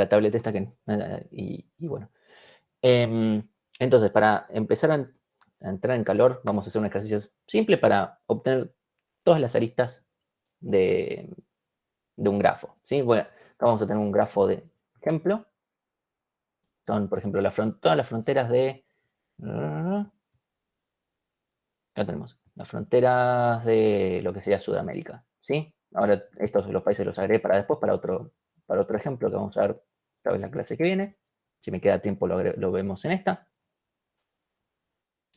la tableta esta que... y bueno. Entonces, para empezar a entrar en calor, vamos a hacer un ejercicio simple para obtener todas las aristas de un grafo. ¿Sí? Bueno, vamos a tener un grafo de ejemplo. Son, por ejemplo, todas las fronteras de... Acá tenemos las fronteras de lo que sería Sudamérica. ¿Sí? Ahora estos los países los agregué para después, para otro ejemplo que vamos a ver otra vez la clase que viene. Si me queda tiempo lo vemos en esta.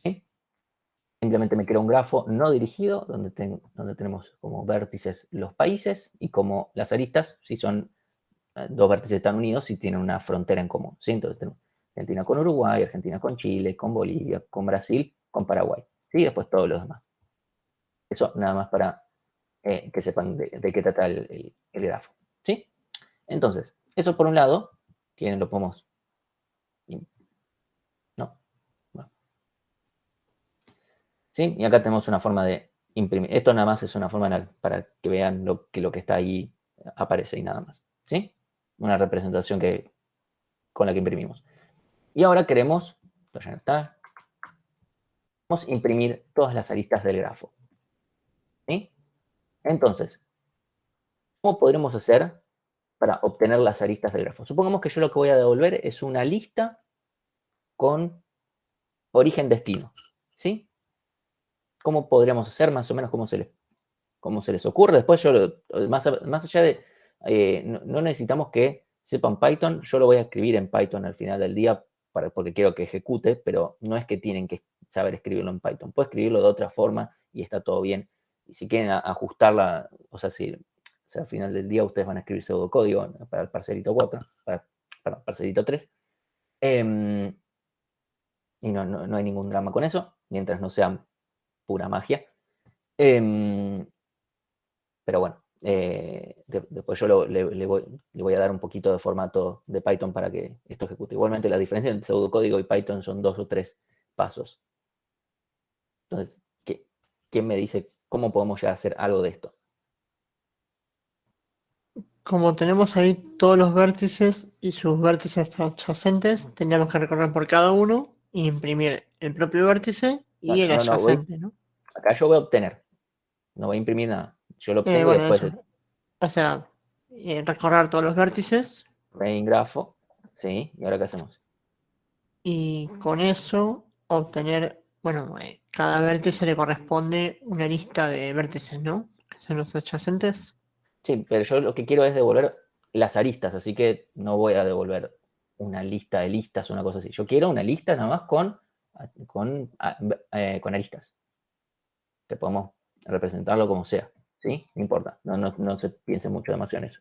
¿Sí? Simplemente me creo un grafo no dirigido donde tenemos como vértices los países y como las aristas, si son dos vértices están unidos y tienen una frontera en común. ¿Sí? Entonces tenemos Argentina con Uruguay, Argentina con Chile, con Bolivia, con Brasil, con Paraguay. ¿Sí? Y después todos los demás. Eso nada más para que sepan de qué trata el grafo. ¿Sí? Entonces, eso por un lado, que lo podemos... No. Bueno. ¿Sí? Y acá tenemos una forma de imprimir. Esto nada más es una forma para que vean lo que está ahí aparece y nada más. ¿Sí? Una representación con la que imprimimos. Y ahora queremos, esto ya no está, vamos a imprimir todas las aristas del grafo. ¿Sí? Entonces, ¿cómo podremos hacer para obtener las aristas del grafo? Supongamos que yo lo que voy a devolver es una lista con origen-destino. ¿Sí? ¿Cómo podríamos hacer más o menos cómo se les ocurre? Después yo, más allá de, no necesitamos que sepan Python, yo lo voy a escribir en Python al final del día porque quiero que ejecute, pero no es que tienen que saber escribirlo en Python. Puedo escribirlo de otra forma y está todo bien. Y si quieren ajustarla, o sea, al final del día ustedes van a escribir pseudocódigo para el parcelito 4, para el parcelito 3. Y no hay ningún drama con eso, mientras no sea pura magia. Pero bueno, después yo le voy a dar un poquito de formato de Python para que esto ejecute. Igualmente la diferencia entre pseudocódigo y Python son 2 o 3 pasos. Entonces, ¿quién me dice cómo podemos ya hacer algo de esto? Como tenemos ahí todos los vértices y sus vértices adyacentes, tendríamos que recorrer por cada uno e imprimir el propio vértice y el adyacente, ¿no? Acá yo voy a obtener, no voy a imprimir nada. Yo lo obtengo y Bueno, después eso. O sea, recorrer todos los vértices main grafo, ¿sí? ¿Y ahora qué hacemos? y con eso obtener, bueno, cada vértice le corresponde una lista de vértices, ¿no? Son los adyacentes. Sí, pero yo lo que quiero es devolver las aristas, así que no voy a devolver una lista de listas o una cosa así. Yo quiero una lista nada más con aristas, que podemos representarlo como sea, ¿sí? No importa, no se piense mucho demasiado en eso.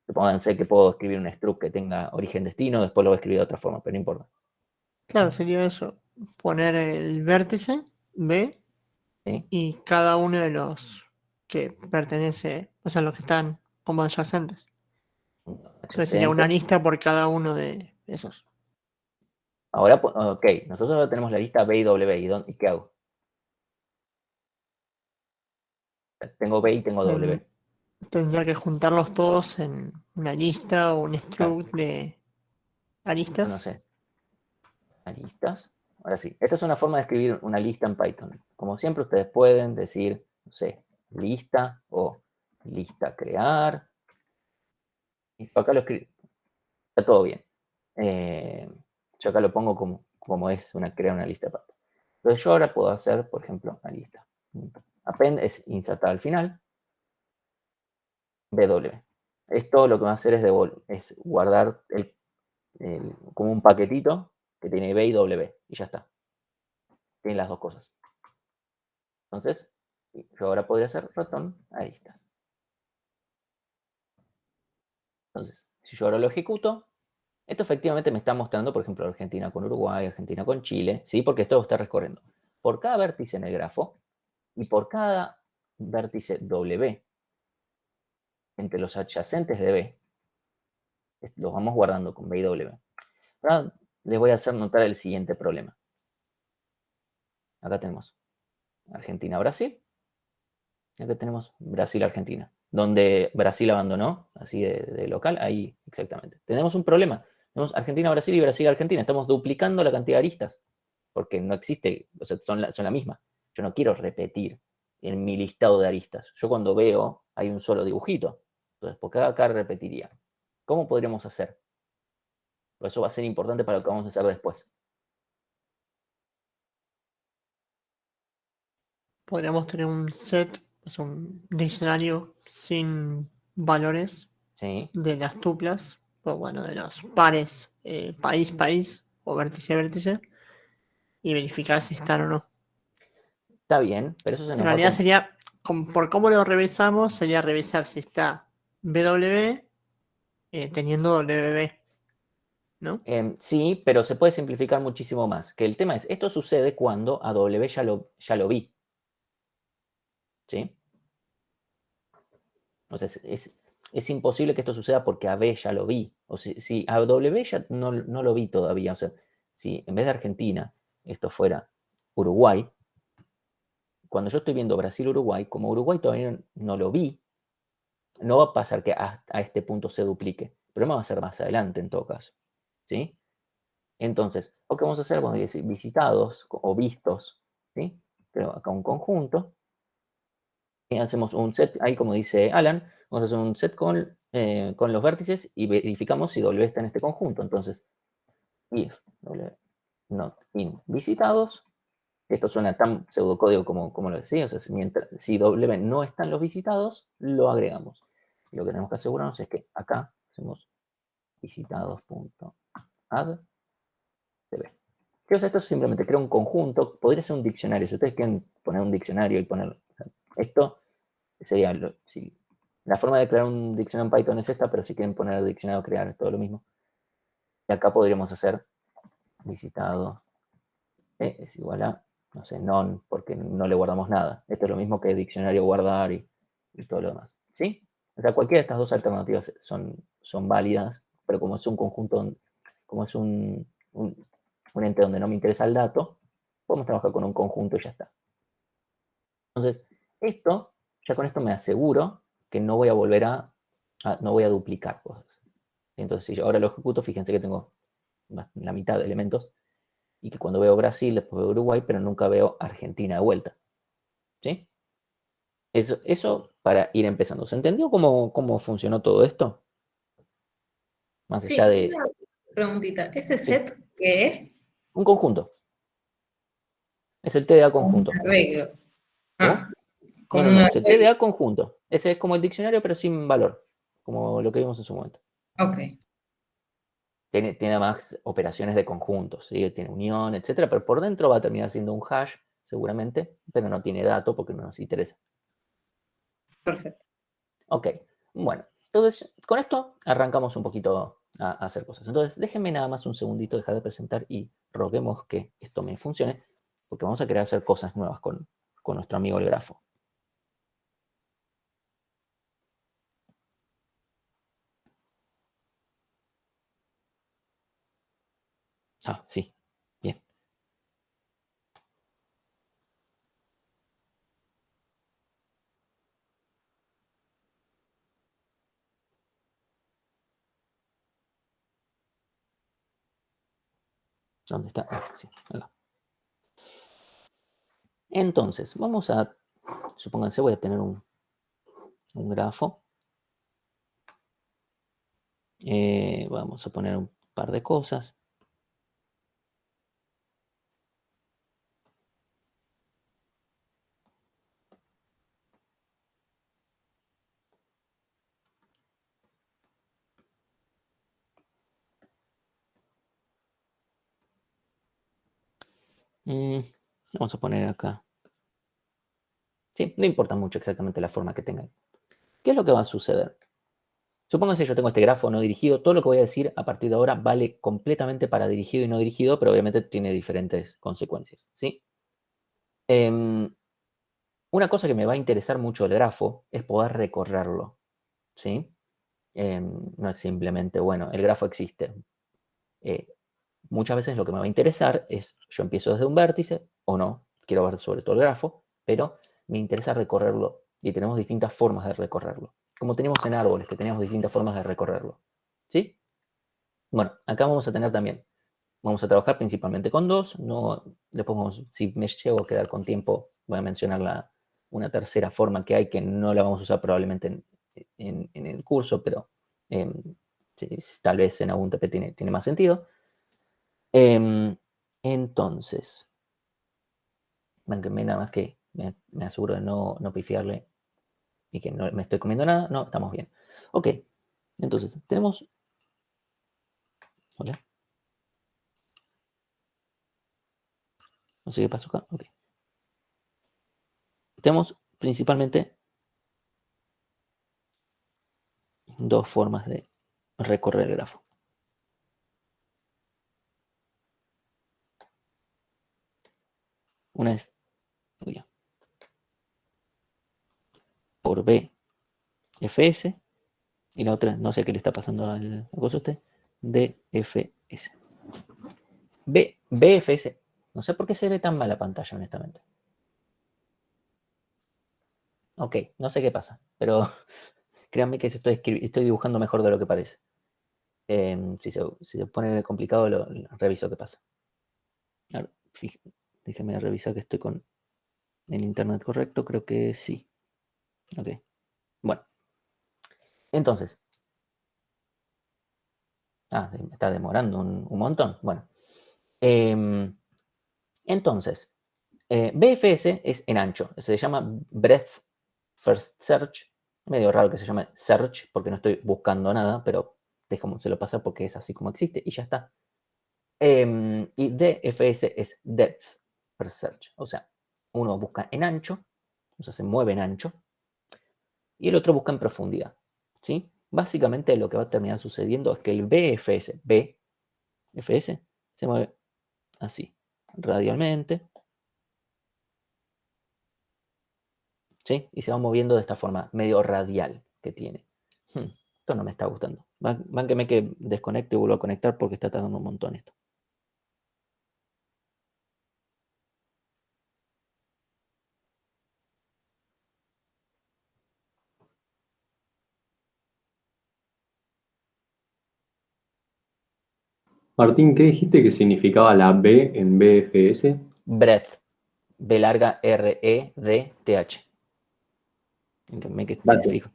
Supónganse que puedo escribir un struct que tenga origen-destino, después lo voy a escribir de otra forma, pero no importa. Claro, sería eso. Poner el vértice B ¿Sí? y cada uno de los que pertenece, o sea, los que están como adyacentes. Entonces sería una Adyacente. lista por cada uno de esos. Ahora, ok, nosotros ahora tenemos la lista B y W, ¿y qué hago? Tengo B y tengo W. Tendría que juntarlos todos en una lista o un Claro, struct de no aristas. sé, aristas. Ahora sí, esta es una forma de escribir una lista en Python. Como siempre, ustedes pueden decir, no sé, lista o lista crear. Y acá lo escribo, está todo bien. Yo acá lo pongo como es crear una lista de Python. Entonces yo ahora puedo hacer, por ejemplo, una lista. Append es insertar al final, BW. Esto lo que va a hacer es guardar como un paquetito que tiene B y W. Y ya está. Tiene las dos cosas. Entonces, yo ahora podría hacer ratón aristas. Entonces, si yo ahora lo ejecuto, esto efectivamente me está mostrando, por ejemplo, Argentina con Uruguay, Argentina con Chile, ¿sí? Porque esto está recorriendo. Por cada vértice en el grafo y por cada vértice W entre los adyacentes de B, los vamos guardando con B y W. Ahora les voy a hacer notar el siguiente problema. Acá tenemos Argentina-Brasil. Y acá tenemos Brasil-Argentina. donde Brasil abandonó, así de local, ahí exactamente. Tenemos un problema. Tenemos Argentina, Brasil y Brasil, Argentina. Estamos duplicando la cantidad de aristas, porque no existe, o sea, son la misma. Yo no quiero repetir en mi listado de aristas. Yo cuando veo, hay un solo dibujito. Entonces, ¿por qué acá repetiría? ¿Cómo podríamos hacer? Eso va a ser importante para lo que vamos a hacer después. Podríamos tener un set, es un diccionario sin valores ¿Sí? de las tuplas, o bueno, de los pares país, país o vértice, vértice, y verificar si están o no. Está bien, pero eso se En nos va realidad a... sería, por cómo lo revisamos, sería revisar si está BW teniendo WB, ¿no? Sí, pero se puede simplificar muchísimo más. Que el tema es, esto sucede cuando a W ya lo vi. ¿Sí? O sea, es imposible que esto suceda porque a B ya lo vi. O si a W ya no lo vi todavía. O sea, si en vez de Argentina esto fuera Uruguay, cuando yo estoy viendo Brasil-Uruguay, como Uruguay todavía no lo vi, no va a pasar que a este punto se duplique. El problema va a ser más adelante en todo caso. ¿Sí? Entonces, lo que vamos a hacer, vamos a decir visitados o vistos, ¿sí? Creo acá un conjunto. Y hacemos un set, ahí como dice Alan, vamos a hacer un set con los vértices y verificamos si W está en este conjunto. Entonces, if W not in visitados, esto suena tan pseudocódigo como lo decía, o sea, si W no está en los visitados, lo agregamos. Y lo que tenemos que asegurarnos es que acá hacemos visitados.add db. ¿Qué es esto? Simplemente crea un conjunto, podría ser un diccionario. Si ustedes quieren poner un diccionario y poner esto, sería la forma de crear un diccionario en Python es esta, pero si quieren poner el diccionario, crear, es todo lo mismo. Y acá podríamos hacer visitado es igual a, no sé, non, porque no le guardamos nada. Esto es lo mismo que diccionario guardar y todo lo demás. ¿Sí? O sea, cualquiera de estas dos alternativas son válidas, pero como es un conjunto, como es un ente donde no me interesa el dato, podemos trabajar con un conjunto y ya está. Entonces, ya con esto me aseguro que no voy a volver no voy a duplicar cosas. Entonces, si yo ahora lo ejecuto, fíjense que tengo la mitad de elementos y que cuando veo Brasil, después veo Uruguay, pero nunca veo Argentina de vuelta. ¿Sí? Eso para ir empezando. ¿Se entendió cómo funcionó todo esto? Más allá Sí, de... una preguntita. ¿Ese Sí, set qué es? un conjunto. Es el TDA Un conjunto. arreglo. Ah, ¿Cómo? No, como no, un no, es el arreglo. TDA conjunto. Ese es como el diccionario, pero sin valor, como lo que vimos en su momento. Ok, Tiene más operaciones de conjuntos, ¿sí? Tiene unión, etcétera, pero por dentro va a terminar siendo un hash, seguramente, pero no tiene dato porque no nos interesa. perfecto. Ok, bueno, entonces con esto arrancamos un poquito a hacer cosas. Entonces, déjenme nada más un segundito dejar de presentar y roguemos que esto me funcione, porque vamos a querer hacer cosas nuevas con nuestro amigo el grafo. Ah, sí, bien. ¿Dónde está? Ah, sí, acá. Entonces, vamos a, supónganse, voy a tener un grafo. Vamos a poner un par de cosas. Vamos a poner acá. Sí, no importa mucho exactamente la forma que tengan. ¿Qué es lo que va a suceder? Supónganse yo tengo este grafo no dirigido. Todo lo que voy a decir a partir de ahora vale completamente para dirigido y no dirigido, pero obviamente tiene diferentes consecuencias. ¿Sí? Una cosa que me va a interesar mucho del grafo es poder recorrerlo. ¿Sí? No es simplemente, bueno, el grafo existe. Muchas veces lo que me va a interesar es, yo empiezo desde un vértice o no, quiero ver sobre todo el grafo, pero me interesa recorrerlo y tenemos distintas formas de recorrerlo. como tenemos en árboles, que tenemos distintas formas de recorrerlo. ¿Sí? Bueno, acá vamos a tener también, vamos a trabajar principalmente con dos, no, después si me llego a quedar con tiempo, voy a mencionar una tercera forma que hay, que no la vamos a usar probablemente en el curso, pero tal vez en algún TP tiene más sentido. Entonces, nada más que me aseguro de no pifiarle y que no me estoy comiendo nada. No, estamos bien. Ok, entonces tenemos... Hola. No sé qué pasó acá. Ok. Tenemos principalmente dos formas de recorrer el grafo. Una es por BFS y la otra, no sé qué le está pasando al cosa usted, DFS. BFS. No sé por qué se ve tan mal la pantalla, honestamente. Ok, no sé qué pasa, pero créanme que estoy dibujando mejor de lo que parece. Si se pone complicado, lo reviso qué pasa. Ahora, déjeme revisar que estoy con el internet correcto. Creo que sí. Ok. Bueno. Entonces. Está demorando un montón. Bueno. Entonces, BFS es en ancho. Se llama Breadth First Search. Medio raro que se llame Search porque no estoy buscando nada, pero se lo pasa porque es así como existe y ya está. Y DFS es Depth First Search. O sea, uno busca en ancho, o sea, se mueve en ancho, y el otro busca en profundidad. ¿Sí? Básicamente lo que va a terminar sucediendo es que el BFS se mueve así, radialmente, ¿sí? Y se va moviendo de esta forma medio radial que tiene. Esto no me está gustando. Bánqueme que desconecte y vuelvo a conectar porque está tardando un montón esto. Martín, ¿qué dijiste que significaba la B en BFS? Breadth. B larga REDTH. Bánqueme que me Date. fijo.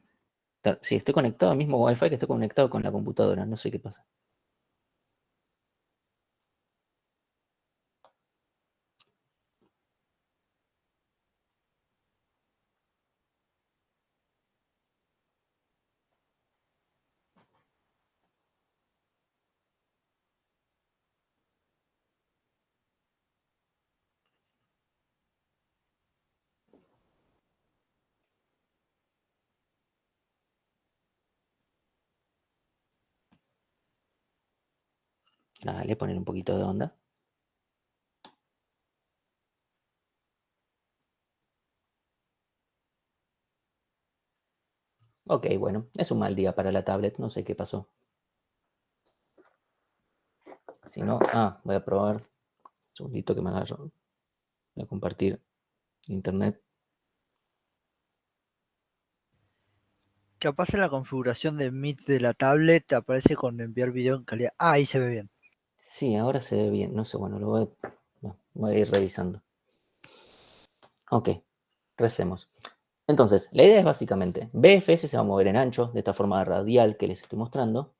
Sí, estoy conectado al mismo Wi-Fi que estoy conectado con la computadora. No sé qué pasa. Dale, poner un poquito de onda. Ok, bueno, es un mal día para la tablet, no sé qué pasó. Si no, voy a probar. Un segundito que me agarro. Voy a compartir internet. Capaz en la configuración de Meet de la tablet te aparece con enviar video en calidad. Ah, ahí se ve bien. Sí, ahora se ve bien. No sé, bueno, voy a ir revisando. Ok, recemos. Entonces, la idea es básicamente, BFS se va a mover en ancho, de esta forma radial que les estoy mostrando,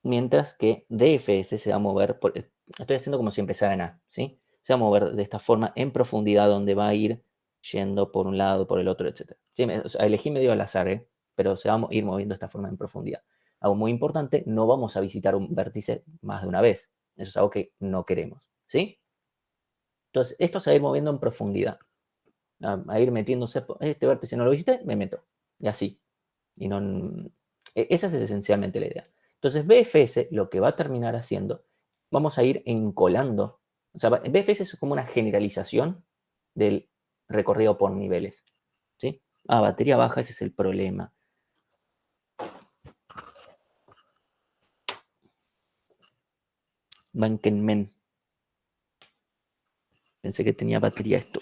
mientras que DFS se va a mover, estoy haciendo como si empezara en A, ¿sí? Se va a mover de esta forma en profundidad, donde va a ir yendo por un lado, por el otro, etc. Sí, elegí medio al azar, pero se va a ir moviendo de esta forma en profundidad. Algo muy importante, no vamos a visitar un vértice más de una vez. Eso es algo que no queremos, ¿sí? Entonces, esto se va a ir moviendo en profundidad. A ir metiéndose, este vértice no lo visité, me meto. Y así. Y no, esa es esencialmente la idea. Entonces, BFS lo que va a terminar haciendo, vamos a ir encolando. O sea, BFS es como una generalización del recorrido por niveles. ¿Sí? Batería baja, ese es el problema. Bankenmen. Pensé que tenía batería esto.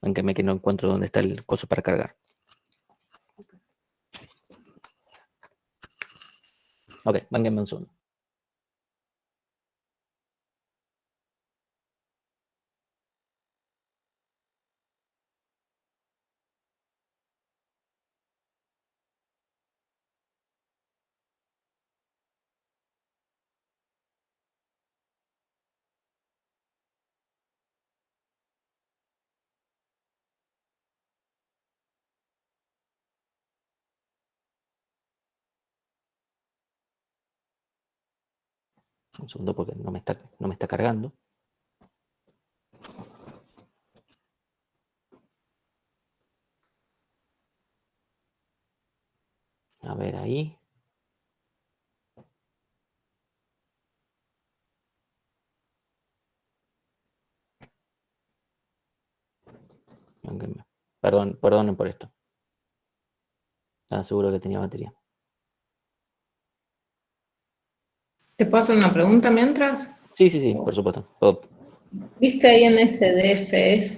aunque que no encuentro dónde está el coso para cargar. Ok, mánguenme un segundo. Un segundo porque no me está cargando. A ver ahí. Perdonen por esto. Estaba seguro que tenía batería. ¿Te puedo hacer una pregunta mientras? Sí, por supuesto. Oh, ¿Viste ahí en ese DFS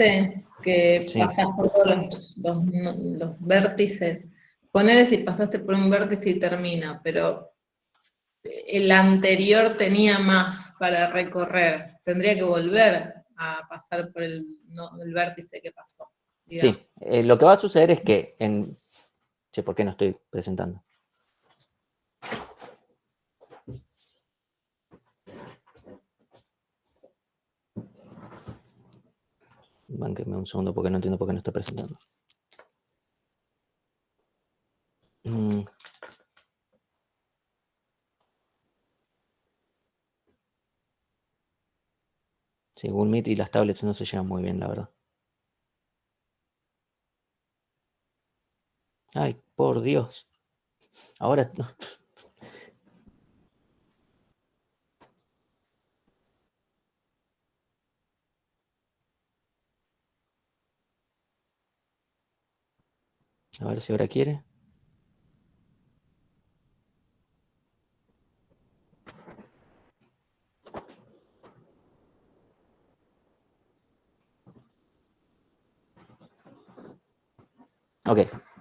que sí. pasás por todos los vértices? Ponele si pasaste por un vértice y termina, pero el anterior tenía más para recorrer. Tendría que volver a pasar por el vértice que pasó, digamos. Sí, lo que va a suceder es que Che, ¿por qué no estoy presentando? Bánquenme un segundo porque no entiendo por qué no estoy presentando. Sí, Google Meet y las tablets no se llevan muy bien, la verdad. Ay, por Dios. Ahora... A ver si ahora quiere. Ok,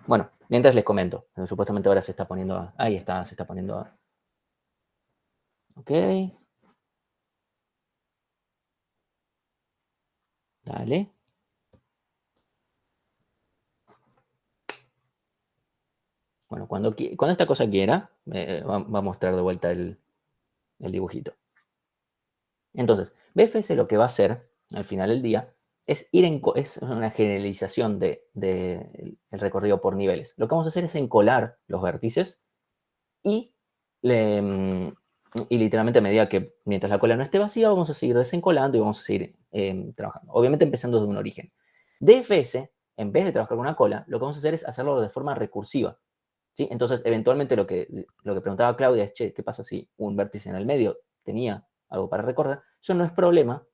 bueno, mientras les comento. Supuestamente ahora se está poniendo... Ahí está, se está poniendo... Ok. Dale. Bueno, cuando esta cosa quiera, va a mostrar de vuelta el dibujito. Entonces, BFS lo que va a hacer al final del día es es una generalización del recorrido por niveles. Lo que vamos a hacer es encolar los vértices y literalmente a medida que mientras la cola no esté vacía, vamos a seguir desencolando y vamos a seguir trabajando. Obviamente empezando desde un origen. DFS, en vez de trabajar con una cola, lo que vamos a hacer es hacerlo de forma recursiva. ¿Sí? Entonces, eventualmente lo que preguntaba Claudia es, che, ¿qué pasa si un vértice en el medio tenía algo para recorrer? Eso no es problema,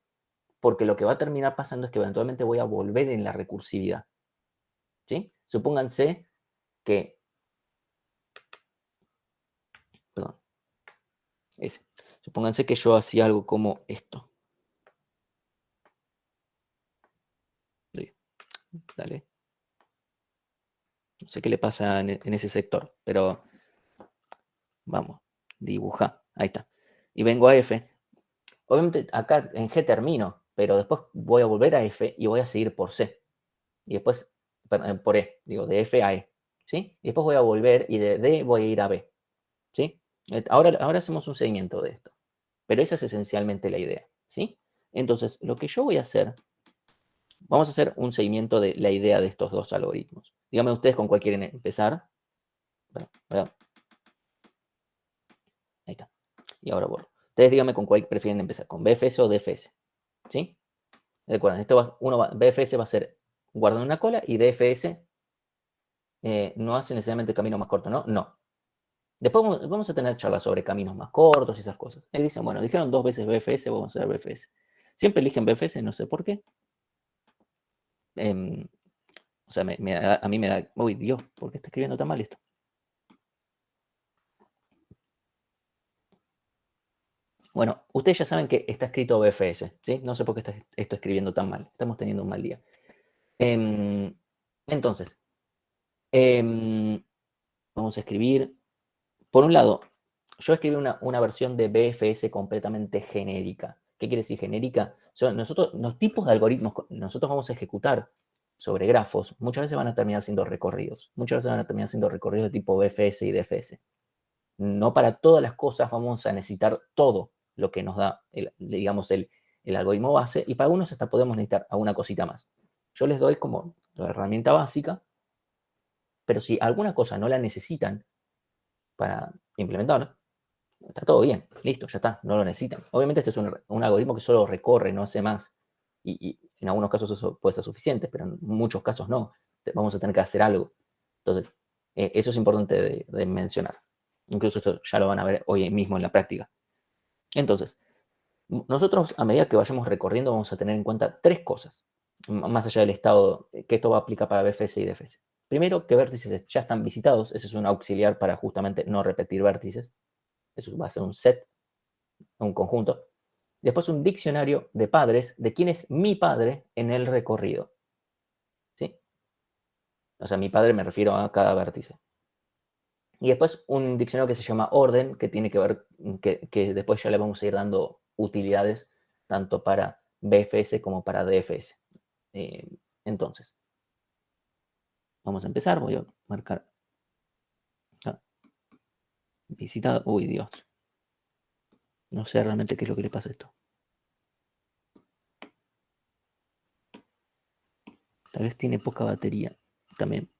porque lo que va a terminar pasando es que eventualmente voy a volver en la recursividad. ¿Sí? Supónganse que... Perdón. Supónganse que yo hacía algo como esto. Dale. No sé qué le pasa en ese sector, pero vamos, dibuja. Ahí está. Y vengo a F. Obviamente acá en G termino, pero después voy a volver a F y voy a seguir por C. Y después por E, digo, de F a E. ¿Sí? Y después voy a volver y de D voy a ir a B. ¿Sí? Ahora hacemos un seguimiento de esto. Pero esa es esencialmente la idea. ¿Sí? Entonces, lo que yo voy a hacer, vamos a hacer un seguimiento de la idea de estos dos algoritmos. Díganme ustedes con cuál quieren empezar. Ahí está. Y ahora borro. Ustedes díganme con cuál prefieren empezar, con BFS o DFS. ¿Sí? Recuerden, BFS va a ser guardando una cola y DFS no hace necesariamente camino más corto, ¿no? No. Después vamos a tener charlas sobre caminos más cortos y esas cosas. Ahí dicen, bueno, dijeron 2 veces BFS, vamos a hacer BFS. Siempre eligen BFS, no sé por qué. O sea, a mí me da... Uy, Dios, ¿por qué está escribiendo tan mal esto? Bueno, ustedes ya saben que está escrito BFS, ¿sí? No sé por qué está esto escribiendo tan mal. Estamos teniendo un mal día. Entonces, vamos a escribir, por un lado, yo escribí una versión de BFS completamente genérica. ¿Qué quiere decir genérica? Nosotros, los tipos de algoritmos que nosotros vamos a ejecutar sobre grafos, muchas veces van a terminar siendo recorridos. Muchas veces van a terminar siendo recorridos de tipo BFS y DFS. No para todas las cosas vamos a necesitar todo lo que nos da, digamos, el algoritmo base, y para algunos hasta podemos necesitar alguna cosita más. Yo les doy como la herramienta básica, pero si alguna cosa no la necesitan para implementar, está todo bien, listo, ya está, no lo necesitan. Obviamente este es un algoritmo que solo recorre, no hace más, y en algunos casos eso puede ser suficiente, pero en muchos casos no. Vamos a tener que hacer algo. Entonces, eso es importante de mencionar. Incluso esto ya lo van a ver hoy mismo en la práctica. Entonces, nosotros a medida que vayamos recorriendo vamos a tener en cuenta tres cosas, más allá del estado, que esto va a aplicar para BFS y DFS. Primero, que vértices ya están visitados, ese es un auxiliar para justamente no repetir vértices. Eso va a ser un set, un conjunto. Después un diccionario de padres, de quién es mi padre en el recorrido. ¿Sí? O sea, mi padre me refiero a cada vértice. Y después un diccionario que se llama orden, que tiene que ver, que después ya le vamos a ir dando utilidades tanto para BFS como para DFS. Entonces, vamos a empezar. Voy a marcar visitado. Uy, Dios. No sé realmente qué es lo que le pasa a esto. Tal vez tiene poca batería también.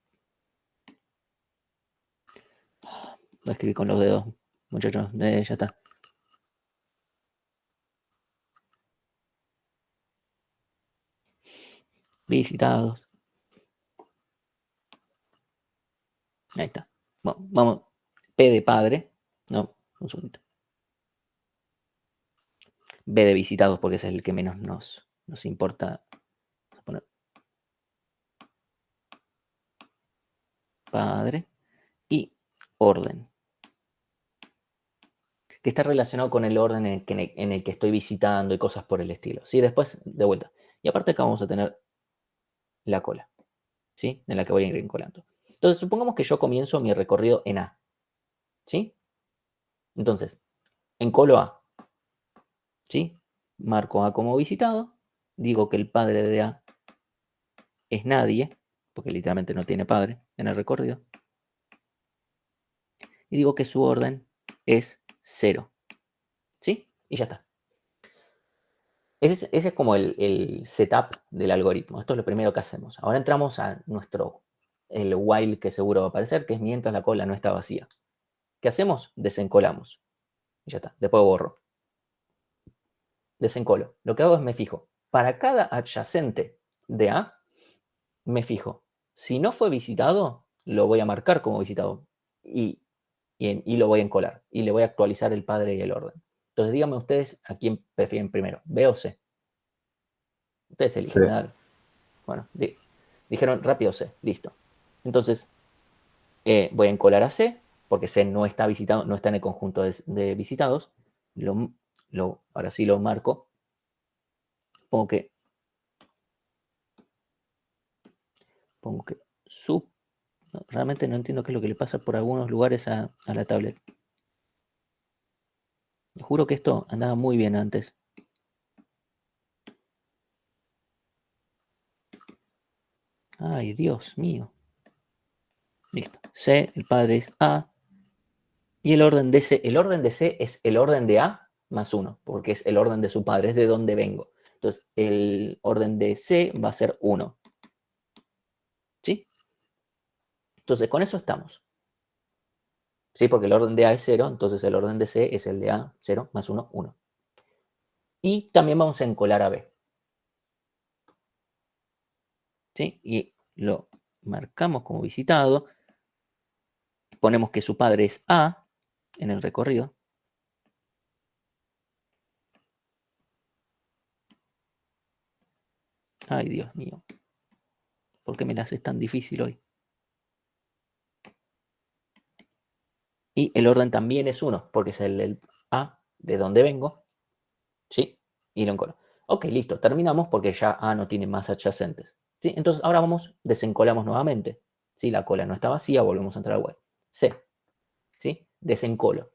Voy a escribir con los dedos, muchachos. Ya está. Visitados. Ahí está. Bueno, vamos. P de padre. No, un segundito. B de visitados porque ese es el que menos nos importa. Vamos a poner padre. Y orden. Que está relacionado con el orden en el que estoy visitando y cosas por el estilo. ¿Sí? Después, de vuelta. Y aparte acá vamos a tener la cola. ¿Sí? En la que voy a ir encolando. Entonces, supongamos que yo comienzo mi recorrido en A. ¿Sí? Entonces, encolo A. ¿Sí? Marco A como visitado. Digo que el padre de A es nadie, porque literalmente no tiene padre en el recorrido. Y digo que su orden es 0. ¿Sí? Y ya está. Ese es como el setup del algoritmo. Esto es lo primero que hacemos. Ahora entramos a el while que seguro va a aparecer, que es mientras la cola no está vacía. ¿Qué hacemos? Desencolamos. Y ya está. Después borro. Desencolo. Lo que hago es me fijo. Para cada adyacente de A, me fijo. Si no fue visitado, lo voy a marcar como visitado. Y lo voy a encolar. Y le voy a actualizar el padre y el orden. Entonces díganme ustedes a quién prefieren primero. ¿B o C? Ustedes eligen. Dale. Bueno, dijeron rápido C. Listo. Entonces, voy a encolar a C, porque C no está visitado, no está en el conjunto de visitados. Ahora sí lo marco. Pongo que no, realmente no entiendo qué es lo que le pasa por algunos lugares a la tablet. Juro que esto andaba muy bien antes. Ay, Dios mío. Listo. C, el padre es A. Y el orden de C es el orden de A más 1, porque es el orden de su padre, es de donde vengo. Entonces, el orden de C va a ser 1. ¿Sí? Entonces, con eso estamos. ¿Sí? Porque el orden de A es 0, entonces el orden de C es el de A, 0 más 1, 1. Y también vamos a encolar a B. ¿Sí? Y lo marcamos como visitado. Ponemos que su padre es A en el recorrido. Ay, Dios mío. ¿Por qué me la haces tan difícil hoy? Y el orden también es 1, porque es el del A de donde vengo. ¿Sí? Y lo encolo. Ok, listo. Terminamos porque ya A no tiene más adyacentes. ¿Sí? Entonces ahora desencolamos nuevamente. ¿Sí? La cola no está vacía, volvemos a entrar al web. C. ¿Sí? Desencolo.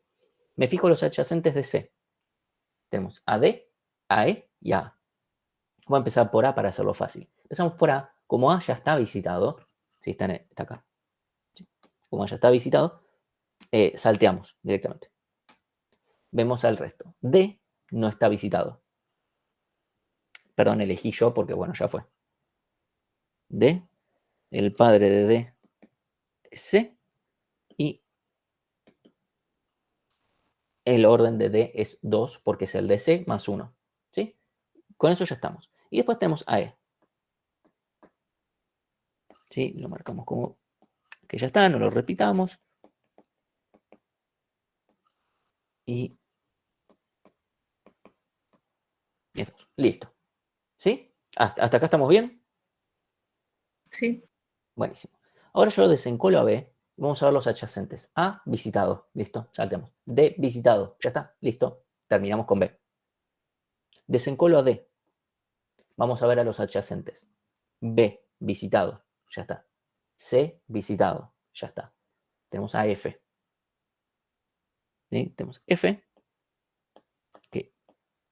Me fijo los adyacentes de C. Tenemos AD, AE y A. Voy a empezar por A para hacerlo fácil. Empezamos por A. Como A ya está visitado, ¿sí? Está acá. ¿Sí? Como A ya está visitado, salteamos directamente. Vemos al resto. D no está visitado. Perdón, elegí yo porque, bueno, ya fue. D, el padre de D es C y el orden de D es 2 porque es el de C más 1. ¿Sí? Con eso ya estamos. Y después tenemos AE. ¿Sí? Lo marcamos como que ya está, no lo repitamos. Y listo. ¿Sí? ¿Hasta acá estamos bien? Sí. Buenísimo. Ahora yo desencolo a B. Vamos a ver los adyacentes. A, visitado. Listo, saltemos. D, visitado. Ya está, listo. Terminamos con B. Desencolo a D. Vamos a ver a los adyacentes. B, visitado. Ya está. C, visitado. Ya está. Tenemos a F. ¿Sí? Tenemos F, que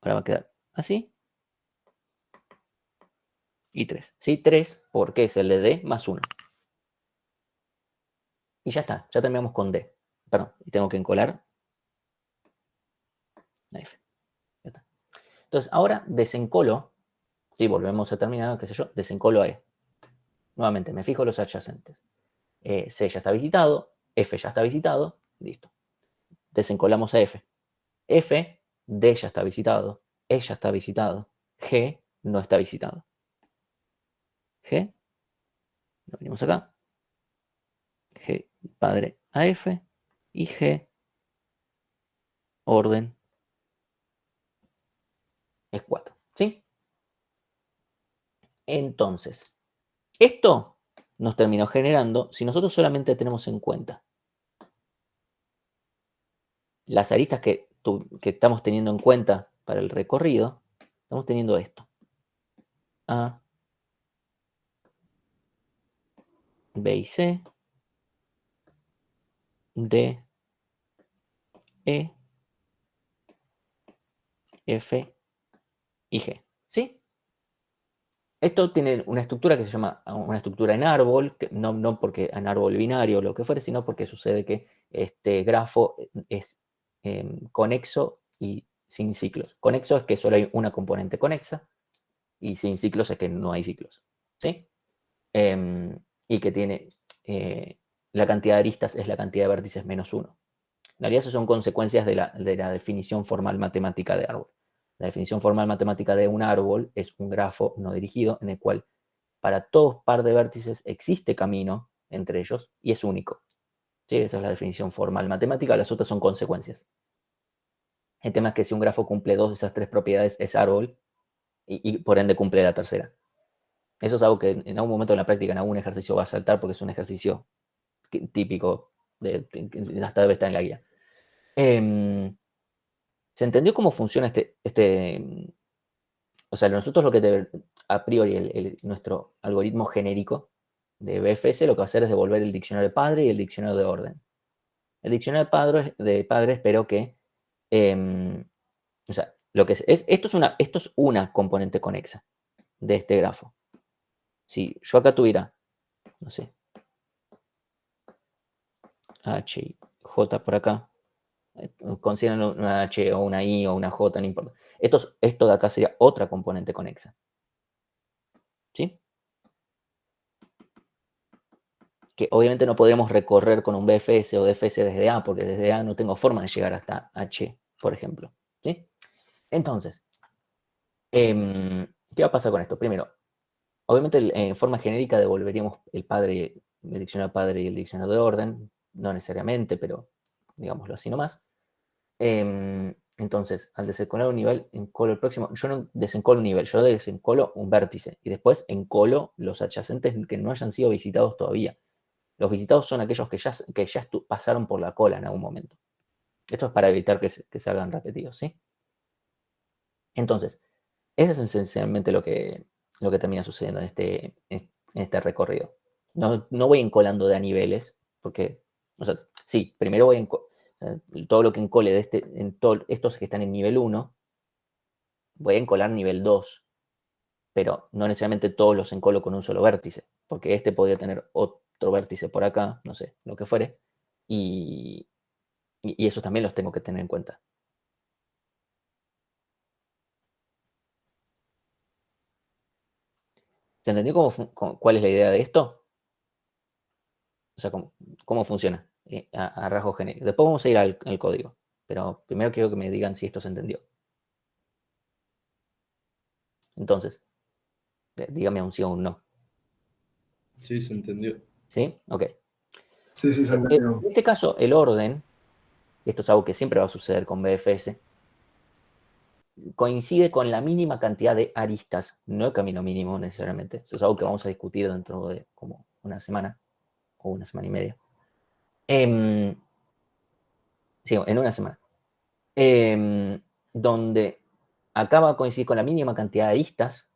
ahora va a quedar así. Y 3. ¿Sí? 3 porque es el de D más 1. Y ya está. Ya terminamos con D. Perdón. Y tengo que encolar la F. Ya está. Entonces, ahora desencolo. Sí, volvemos a terminar, qué sé yo. Desencolo a E. Nuevamente, me fijo los adyacentes. C ya está visitado. F ya está visitado. Listo. Desencolamos a F. F, D ya está visitado. E ya está visitado. G no está visitado. G, lo venimos acá. G, padre a F. Y G, orden, es 4. ¿Sí? Entonces, esto nos terminó generando, si nosotros solamente tenemos en cuenta las aristas que estamos teniendo en cuenta para el recorrido, estamos teniendo esto. A, B y C, D, E, F y G. ¿Sí? Esto tiene una estructura que se llama una estructura en árbol, que no porque en árbol binario o lo que fuere, sino porque sucede que este grafo es conexo y sin ciclos. Conexo es que solo hay una componente conexa y sin ciclos es que no hay ciclos. ¿Sí? Y que tiene la cantidad de aristas es la cantidad de vértices menos 1. En realidad, eso son consecuencias de la definición formal matemática de árbol. La definición formal matemática de un árbol es un grafo no dirigido en el cual para todo par de vértices existe camino entre ellos y es único. ¿Sí? Esa es la definición formal matemática, las otras son consecuencias. El tema es que si un grafo cumple 2 de esas 3 propiedades es árbol y por ende cumple la tercera. Eso es algo que en algún momento en la práctica, en algún ejercicio va a saltar porque es un ejercicio típico, hasta debe estar en la guía. ¿Se entendió cómo funciona o sea, nosotros lo que a priori nuestro algoritmo genérico de BFS lo que va a hacer es devolver el diccionario de padre y el diccionario de orden. El diccionario de padre espero que, o sea, esto es una componente conexa de este grafo. Si yo acá tuviera, no sé, H y J por acá, consideran una H o una I o una J, no importa. Esto de acá sería otra componente conexa. ¿Sí? Que obviamente no podríamos recorrer con un BFS o DFS desde A, porque desde A no tengo forma de llegar hasta H, por ejemplo. ¿Sí? Entonces, ¿qué va a pasar con esto? Primero, obviamente en forma genérica devolveríamos el diccionario padre y el diccionario de orden, no necesariamente, pero digámoslo así nomás. Entonces, al desencolar un nivel, encolo el próximo. Yo no desencolo un nivel, yo desencolo un vértice y después encolo los adyacentes que no hayan sido visitados todavía. Los visitados son aquellos que ya pasaron por la cola en algún momento. Esto es para evitar que se hagan repetidos, ¿sí? Entonces, eso es esencialmente lo que lo que termina sucediendo en este recorrido. No voy encolando de a niveles, porque, o sea, sí, primero voy todo lo que encole en todos estos que están en nivel 1, voy a encolar nivel 2, pero no necesariamente todos los encolo con un solo vértice, porque este podría tener otro vértice por acá, no sé, lo que fuere, y esos también los tengo que tener en cuenta. ¿Se entendió cuál es la idea de esto? O sea, cómo funciona a rasgos genéricos. Después vamos a ir al código, pero primero quiero que me digan si esto se entendió. Entonces, dígame un sí o un no. Sí, se entendió. ¿Sí? Ok. Sí, se entendió. En este caso, el orden, esto es algo que siempre va a suceder con BFS, coincide con la mínima cantidad de aristas, no el camino mínimo necesariamente. Eso es algo que vamos a discutir dentro de como una semana o una semana y media. Sí, en una semana. Donde acá va a coincidir con la mínima cantidad de aristas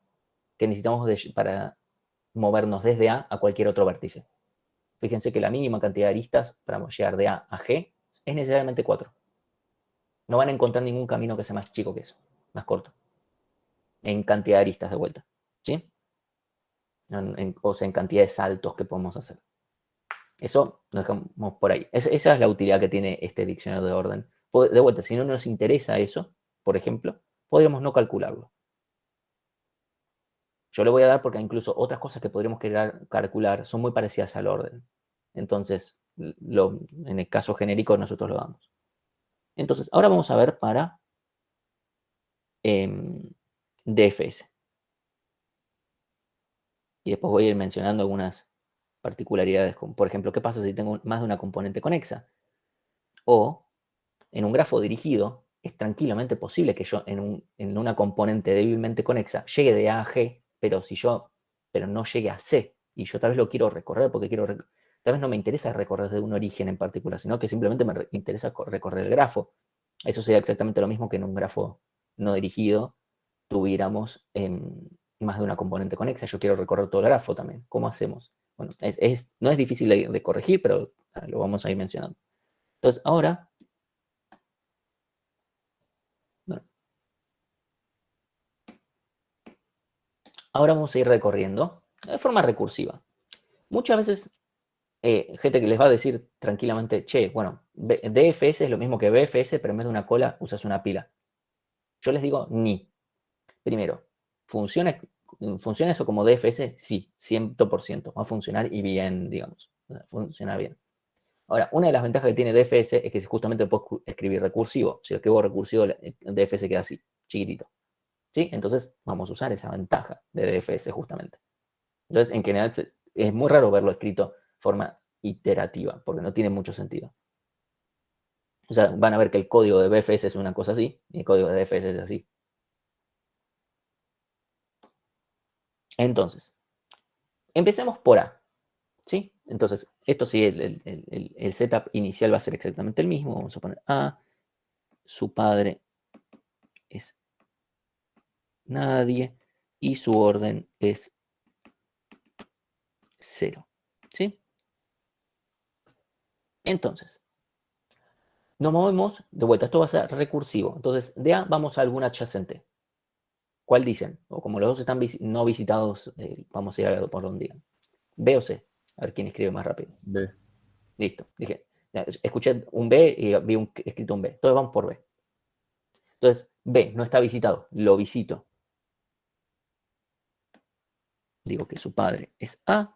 que necesitamos para movernos desde A a cualquier otro vértice. Fíjense que la mínima cantidad de aristas para llegar de A a G es necesariamente 4. No van a encontrar ningún camino que sea más chico que eso, más corto, en cantidad de aristas de vuelta, ¿sí? O sea, en cantidad de saltos que podemos hacer. Eso lo dejamos por ahí. Esa es la utilidad que tiene este diccionario de orden. De vuelta, si no nos interesa eso, por ejemplo, podríamos no calcularlo. Yo le voy a dar porque incluso otras cosas que podríamos querer calcular son muy parecidas al orden. Entonces, en el caso genérico nosotros lo damos. Entonces, ahora vamos a ver para DFS. Y después voy a ir mencionando algunas particularidades, como por ejemplo, ¿qué pasa si tengo más de una componente conexa? O, en un grafo dirigido, es tranquilamente posible que yo en una componente débilmente conexa llegue de A a G, pero no llegue a C, y yo tal vez lo quiero recorrer porque tal vez no me interesa recorrer de un origen en particular, sino que simplemente me interesa recorrer el grafo. Eso sería exactamente lo mismo que en un grafo no dirigido tuviéramos más de una componente conexa. Yo quiero recorrer todo el grafo también. ¿Cómo hacemos? Bueno, no es difícil de corregir, pero lo vamos a ir mencionando. Entonces, ahora vamos a ir recorriendo de forma recursiva. Muchas veces, gente que les va a decir tranquilamente, che, bueno, DFS es lo mismo que BFS, pero en vez de una cola usas una pila. Yo les digo, ni. Primero, ¿funciona eso como DFS? Sí, 100%. Va a funcionar y bien, digamos. Funciona bien. Ahora, una de las ventajas que tiene DFS es que justamente puedo escribir recursivo. Si lo escribo recursivo, el DFS queda así, chiquitito. ¿Sí? Entonces, vamos a usar esa ventaja de DFS justamente. Entonces, en general, es muy raro verlo escrito de forma iterativa, porque no tiene mucho sentido. O sea, van a ver que el código de BFS es una cosa así, y el código de DFS es así. Entonces, empecemos por A. ¿Sí? Entonces, esto sí, el setup inicial va a ser exactamente el mismo. Vamos a poner A, su padre es nadie y su orden es 0. ¿Sí? Entonces, nos movemos de vuelta. Esto va a ser recursivo. Entonces, de A vamos a algún adyacente. ¿Cuál dicen? O como los dos están no visitados, vamos a ir a por donde digan. B o C. A ver quién escribe más rápido. B. Listo. Dije, escuché un B y vi escrito un B. Entonces vamos por B. Entonces, B no está visitado. Lo visito. Digo que su padre es A.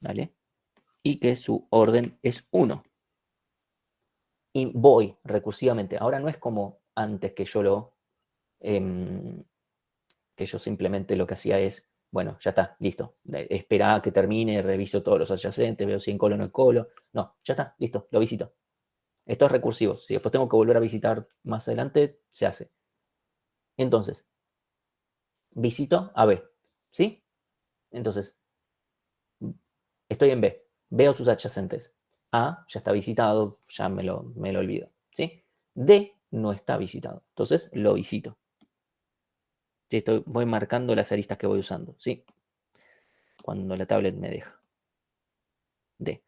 ¿Vale? Y que su orden es 1. Y voy recursivamente. Ahora no es como antes que yo simplemente lo que hacía es, bueno, ya está, listo. Espera a que termine, reviso todos los adyacentes, veo si en colo o no en colo. No, ya está, listo, lo visito. Esto es recursivo. Si después tengo que volver a visitar más adelante, se hace. Entonces, visito a B, ¿sí? Entonces, estoy en B, veo sus adyacentes. A ya está visitado, ya me lo olvido, ¿sí? D no está visitado, entonces lo visito. Sí, voy marcando las aristas que voy usando, ¿sí? Cuando la tablet me deja. D.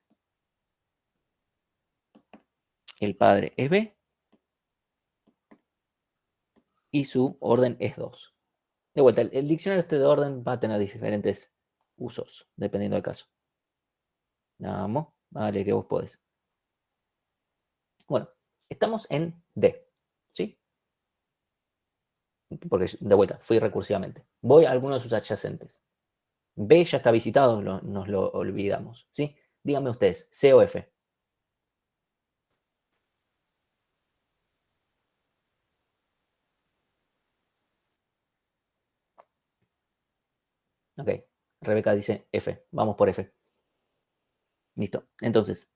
El padre es B. Y su orden es 2. De vuelta, el diccionario este de orden va a tener diferentes usos, dependiendo del caso. Vamos, vale, que vos podés. Bueno, estamos en D, ¿sí? Porque de vuelta, fui recursivamente. Voy a alguno de sus adyacentes. B ya está visitado, nos lo olvidamos, ¿sí? Díganme ustedes, C o F. Ok, Rebeca dice F, vamos por F. Listo, entonces,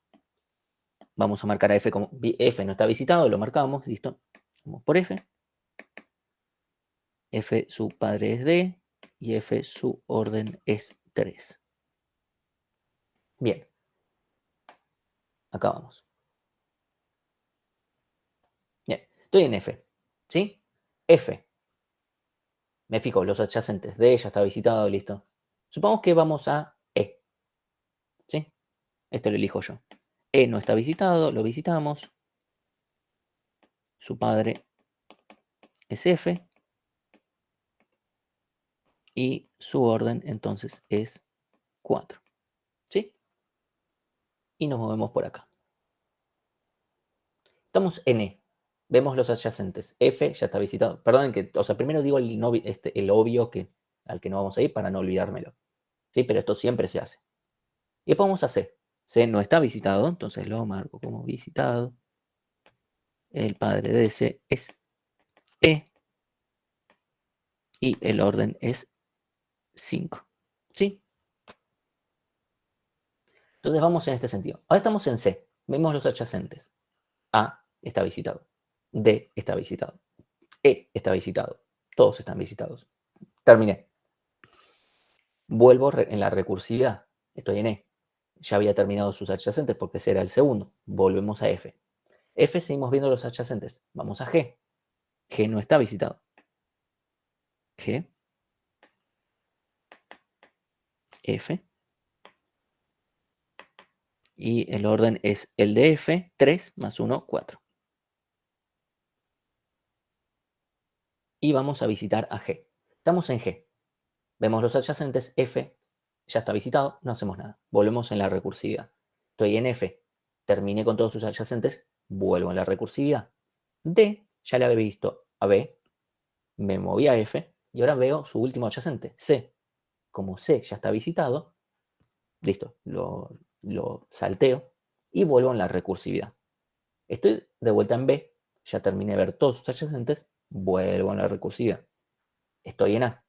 vamos a marcar a F como F no está visitado, lo marcamos, listo. Vamos por F. F su padre es D y F su orden es 3. Bien, acá vamos. Bien, estoy en F, ¿sí? F. Me fijo, los adyacentes. D ya está visitado, listo. Supongamos que vamos a E, ¿sí? Este lo elijo yo. E no está visitado, lo visitamos. Su padre es F. Y su orden entonces es 4, ¿sí? Y nos movemos por acá. Estamos en E. Vemos los adyacentes. F ya está visitado. Perdonen que, o sea, primero digo el obvio al que no vamos a ir para no olvidármelo. ¿Sí? Pero esto siempre se hace. Y después vamos a C. C no está visitado, entonces lo marco como visitado. El padre de C es E. Y el orden es 5. ¿Sí? Entonces vamos en este sentido. Ahora estamos en C. Vemos los adyacentes. A está visitado. D está visitado. E está visitado. Todos están visitados. Terminé. Vuelvo en la recursividad. Estoy en E. Ya había terminado sus adyacentes porque ese era el segundo. Volvemos a F. F seguimos viendo los adyacentes. Vamos a G. G no está visitado. G. F. Y el orden es el de F, 3 más 1, 4. Y vamos a visitar a G. Estamos en G. Vemos los adyacentes, F ya está visitado, no hacemos nada. Volvemos en la recursividad. Estoy en F, terminé con todos sus adyacentes, vuelvo en la recursividad. D, ya le había visto a B, me moví a F y ahora veo su último adyacente, C. Como C ya está visitado, listo, lo salteo y vuelvo en la recursividad. Estoy de vuelta en B, ya terminé de ver todos sus adyacentes, vuelvo en la recursividad. Estoy en A,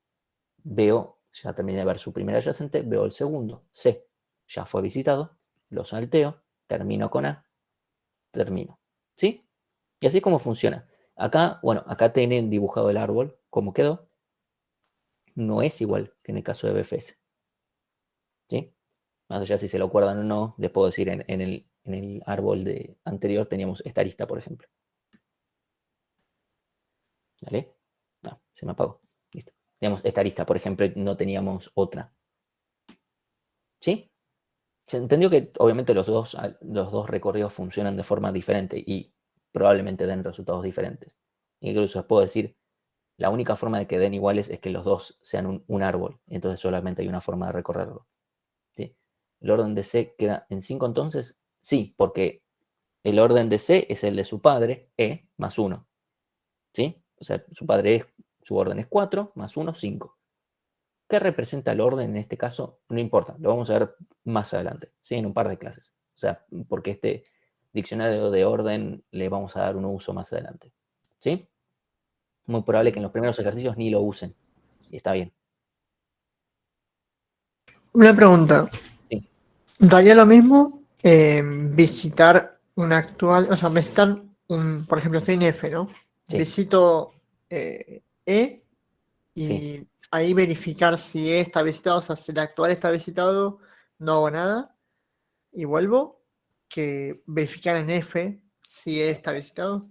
veo, ya terminé de ver su primer adyacente, veo el segundo, C, ya fue visitado, lo salteo, termino con A, termino. ¿Sí? Y así es como funciona. Acá, bueno, acá tienen dibujado el árbol, como quedó. No es igual que en el caso de BFS. ¿Sí? Más allá si se lo acuerdan o no, les puedo decir, en el árbol anterior teníamos esta arista, por ejemplo. ¿Vale? No, se me apagó. Listo. Teníamos esta arista, por ejemplo, y no teníamos otra. ¿Sí? Se entendió que obviamente los dos recorridos funcionan de forma diferente y probablemente den resultados diferentes. Incluso les puedo decir, la única forma de que den iguales es que los dos sean un árbol. Entonces solamente hay una forma de recorrerlo. ¿Sí? ¿El orden de C queda en 5 entonces? Sí, porque el orden de C es el de su padre, E, más 1. ¿Sí? O sea, su orden es 4, más 1, 5. ¿Qué representa el orden en este caso? No importa, lo vamos a ver más adelante, ¿sí? En un par de clases. O sea, porque este diccionario de orden le vamos a dar un uso más adelante. ¿Sí? Muy probable que en los primeros ejercicios ni lo usen. Y está bien. Una pregunta. Sí. ¿Daría lo mismo visitar un actual, o sea, visitar por ejemplo, estoy en F, ¿no? Sí. Visito E y Sí. ahí verificar si E está visitado, o sea, si el actual está visitado, no hago nada y vuelvo, que verificar en F si E está visitado.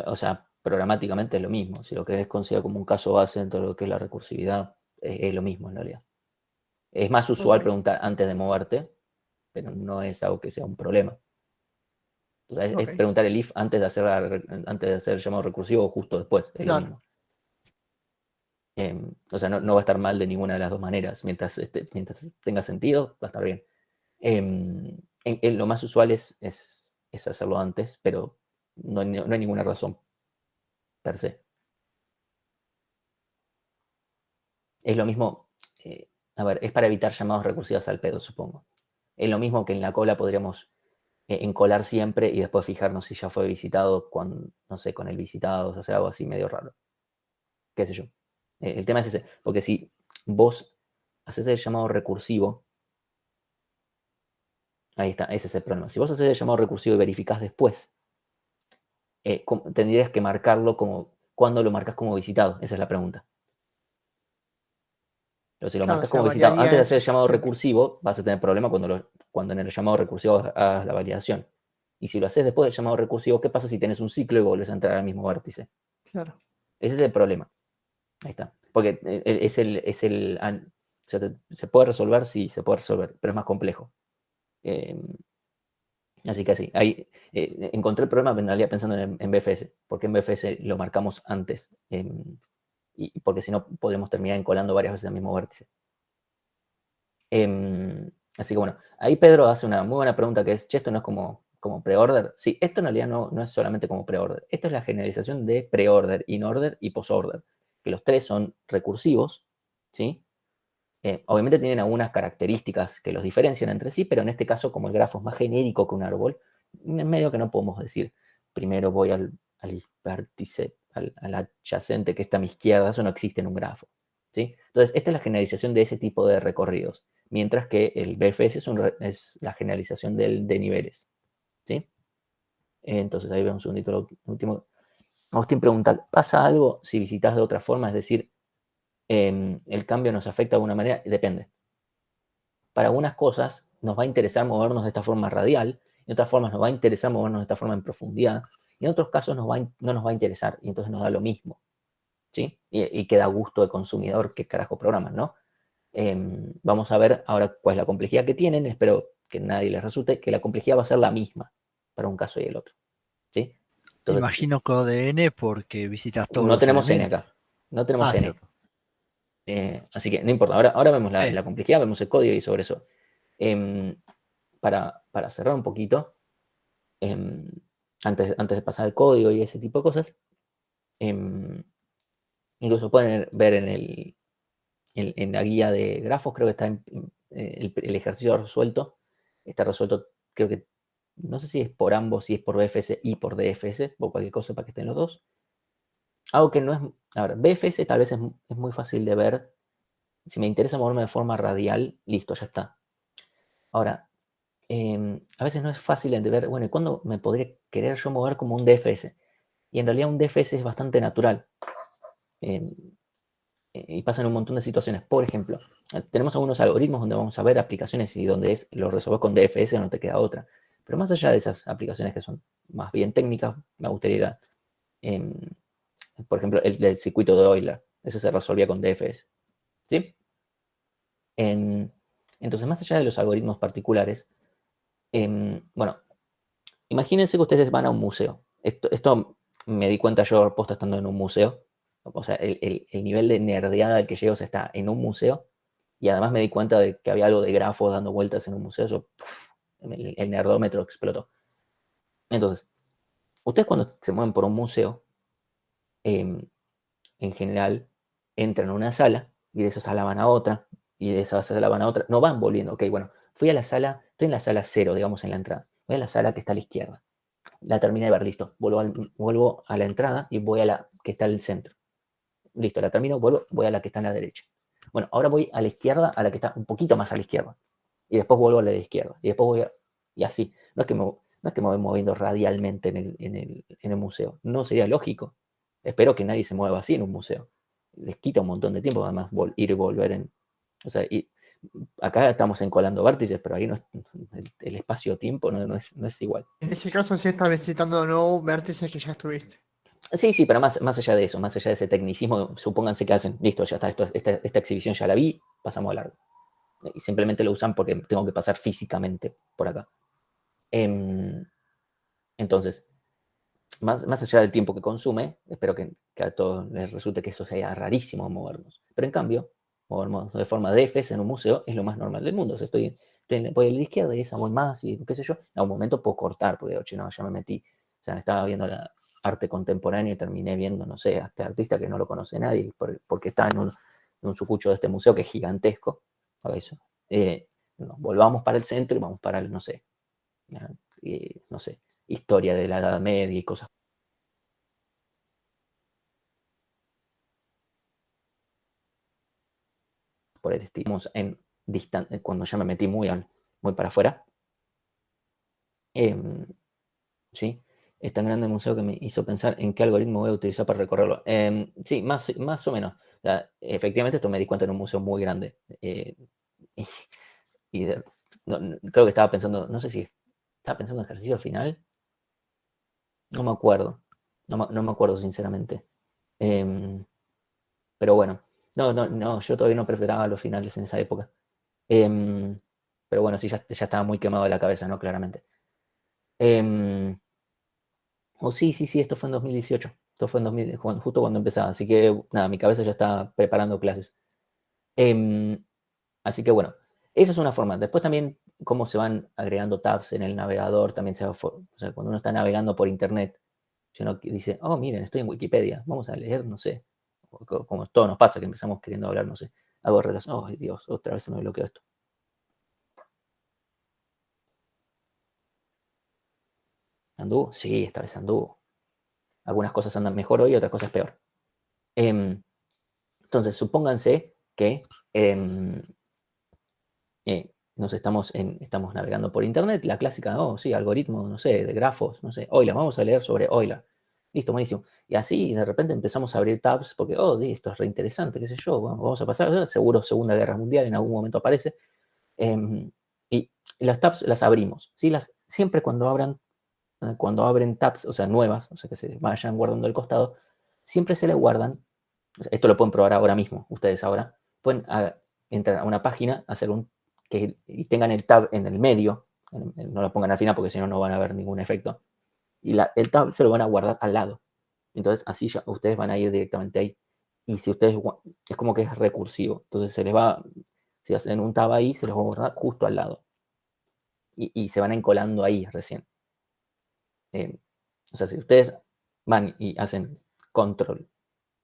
O sea, programáticamente es lo mismo. Si lo querés considerar como un caso base dentro de lo que es la recursividad, es lo mismo en realidad. Es más usual preguntar antes de moverte, pero no es algo que sea un problema. O sea, es preguntar el if antes de hacer el llamado recursivo o justo después, es lo mismo. O sea, no va a estar mal de ninguna de las dos maneras. Mientras tenga sentido, va a estar bien. Lo más usual es hacerlo antes, pero no hay ninguna razón per se. Es lo mismo, a ver, es para evitar llamados recursivos al pedo, supongo. Es lo mismo que en la cola podríamos encolar siempre y después fijarnos si ya fue visitado con, no sé, con el visitado, o sea, hacer algo así medio raro. Qué sé yo. El tema es ese, porque si vos haces el llamado recursivo, ahí está, ese es el problema. Si vos haces el llamado recursivo y verificás después, tendrías que marcarlo como, ¿cuándo lo marcas como visitado? Esa es la pregunta. Pero si lo marcas como visitado antes de hacer el llamado recursivo, vas a tener problema cuando en el llamado recursivo hagas la validación. Y si lo haces después del llamado recursivo, ¿qué pasa si tenés un ciclo y volvés a entrar al mismo vértice? Claro. Ese es el problema. Ahí está. Porque o sea, ¿se puede resolver? Sí, se puede resolver, pero es más complejo. Así que así. Ahí encontré el problema en realidad pensando en BFS. Porque en BFS lo marcamos antes. Y porque si no, podremos terminar encolando varias veces al mismo vértice. Así que bueno, ahí Pedro hace una muy buena pregunta que es, che, ¿esto no es como pre-order? Sí, esto en realidad no es solamente como pre-order. Esto es la generalización de pre-order, in-order y post-order. Que los tres son recursivos, ¿sí? Obviamente tienen algunas características que los diferencian entre sí, pero en este caso, como el grafo es más genérico que un árbol, en medio que no podemos decir, primero voy al vértice, al adyacente que está a mi izquierda, eso no existe en un grafo, ¿sí? Entonces, esta es la generalización de ese tipo de recorridos, mientras que el BFS es la generalización de niveles, ¿sí? Entonces, ahí vemos un segundito lo último. Agustín pregunta, ¿pasa algo si visitas de otra forma? Es decir, el cambio nos afecta de alguna manera, depende. Para algunas cosas nos va a interesar movernos de esta forma radial, en otras formas nos va a interesar movernos de esta forma en profundidad, y en otros casos no nos va a interesar, y entonces nos da lo mismo, ¿sí? Y queda a gusto de consumidor qué carajo programan, ¿no? Vamos a ver ahora cuál es la complejidad que tienen, espero que nadie les resulte, que la complejidad va a ser la misma para un caso y el otro, ¿sí? Entonces, imagino que ODN porque visitas todos no los tenemos N elementos. acá, no tenemos N. Cierto. Así que no importa, ahora vemos la complejidad, vemos el código y sobre eso. Para cerrar un poquito, antes de pasar al código y ese tipo de cosas, incluso pueden ver en la guía de grafos, creo que está el ejercicio resuelto, está resuelto, creo que, no sé si es por ambos, si es por BFS y por DFS, o cualquier cosa para que estén los dos. Algo que no es, a ver, BFS tal vez es muy fácil de ver. Si me interesa moverme de forma radial, listo, ya está. Ahora, a veces no es fácil de ver, bueno, ¿y cuándo me podría querer yo mover como un DFS? Y en realidad un DFS es bastante natural. Y pasa en un montón de situaciones. Por ejemplo, tenemos algunos algoritmos donde vamos a ver aplicaciones y donde lo resolvés con DFS no te queda otra. Pero más allá de esas aplicaciones que son más bien técnicas, me gustaría ir a, por ejemplo, el del circuito de Euler. Ese se resolvía con DFS. ¿Sí? Entonces, más allá de los algoritmos particulares, bueno, imagínense que ustedes van a un museo. Esto me di cuenta yo posta estando en un museo. O sea, el nivel de nerdeada al que llego está en un museo. Y además me di cuenta de que había algo de grafos dando vueltas en un museo. Eso, el nerdómetro explotó. Entonces, ustedes cuando se mueven por un museo, en general, entran a una sala y de esa sala van a otra y de esa sala van a otra. No van volviendo. Ok, bueno, fui a la sala, estoy en la sala 0, digamos, en la entrada. Voy a la sala que está a la izquierda. La terminé de ver, listo. Vuelvo a la entrada y voy a la que está al centro. Listo, la termino, voy a la que está a la derecha. Bueno, ahora voy a la izquierda, a la que está un poquito más a la izquierda. Y después vuelvo a la de izquierda. Y después y así. No es que me voy moviendo radialmente en el museo. No sería lógico. Espero que nadie se mueva así en un museo. Les quita un montón de tiempo, además, ir y volver o sea, acá estamos encolando vértices, pero ahí no es, el espacio-tiempo no es igual. En ese caso sí estás visitando de nuevo vértices que ya estuviste. Sí, pero más allá de eso, más allá de ese tecnicismo, supónganse que hacen, listo, ya está, esta exhibición ya la vi, pasamos a largo. Y simplemente lo usan porque tengo que pasar físicamente por acá. Entonces, más allá del tiempo que consume, espero que a todos les resulte que eso sea rarísimo movernos. Pero en cambio, movernos de forma DFS en un museo es lo más normal del mundo. O sea, voy a la izquierda y esa voy más y qué sé yo. En algún momento puedo cortar porque, oye, no, ya me metí. O sea, estaba viendo la arte contemporánea y terminé viendo, no sé, a este artista que no lo conoce nadie porque está en un sucucho de este museo que es gigantesco. A eso. Volvamos para el centro y vamos para el, no sé, no sé, historia de la Edad Media y cosas por el estilo. Cuando ya me metí muy para afuera, ¿sí? Es tan grande el museo que me hizo pensar en qué algoritmo voy a utilizar para recorrerlo. Sí, más o menos. O sea, efectivamente, esto me di cuenta en un museo muy grande. Y, creo que estaba pensando, no sé si estaba pensando en ejercicio final. No me acuerdo. No me acuerdo, sinceramente. Pero bueno, no, yo todavía no preparaba los finales en esa época. Em, pero bueno, sí, ya estaba muy quemado de la cabeza, ¿no? Claramente. Sí, esto fue en 2018. Esto fue en 2000, justo cuando empezaba. Así que, nada, mi cabeza ya estaba preparando clases. Em, Así que bueno, esa es una forma. Después también cómo se van agregando tabs en el navegador, también o sea, cuando uno está navegando por internet, si uno dice, oh, miren, estoy en Wikipedia, vamos a leer, no sé, como todo nos pasa, que empezamos queriendo hablar, no sé, hago relación, oh, Dios, otra vez se me bloqueó esto. ¿Anduvo? Sí, esta vez anduvo. Algunas cosas andan mejor hoy, otras cosas peor. Entonces, supónganse que estamos navegando por internet, la clásica, oh, sí, algoritmo, no sé, de grafos, no sé, Euler, vamos a leer sobre Euler. Listo, buenísimo. Y así de repente empezamos a abrir tabs porque, oh, esto es reinteresante, qué sé yo, vamos a pasar, seguro Segunda Guerra Mundial en algún momento aparece. Y las tabs las abrimos, ¿sí? Siempre cuando abren tabs, o sea, nuevas, o sea, que se vayan guardando al costado, siempre se le guardan, esto lo pueden probar ahora mismo, ustedes ahora, pueden entrar a una página, y tengan el tab en el medio, no lo pongan al final porque si no, no van a ver ningún efecto, y el tab se lo van a guardar al lado. Entonces, así ya ustedes van a ir directamente ahí. Y si ustedes, es como que es recursivo, entonces si hacen un tab ahí, se los va a guardar justo al lado. Y se van encolando ahí recién. O sea, si ustedes van y hacen control,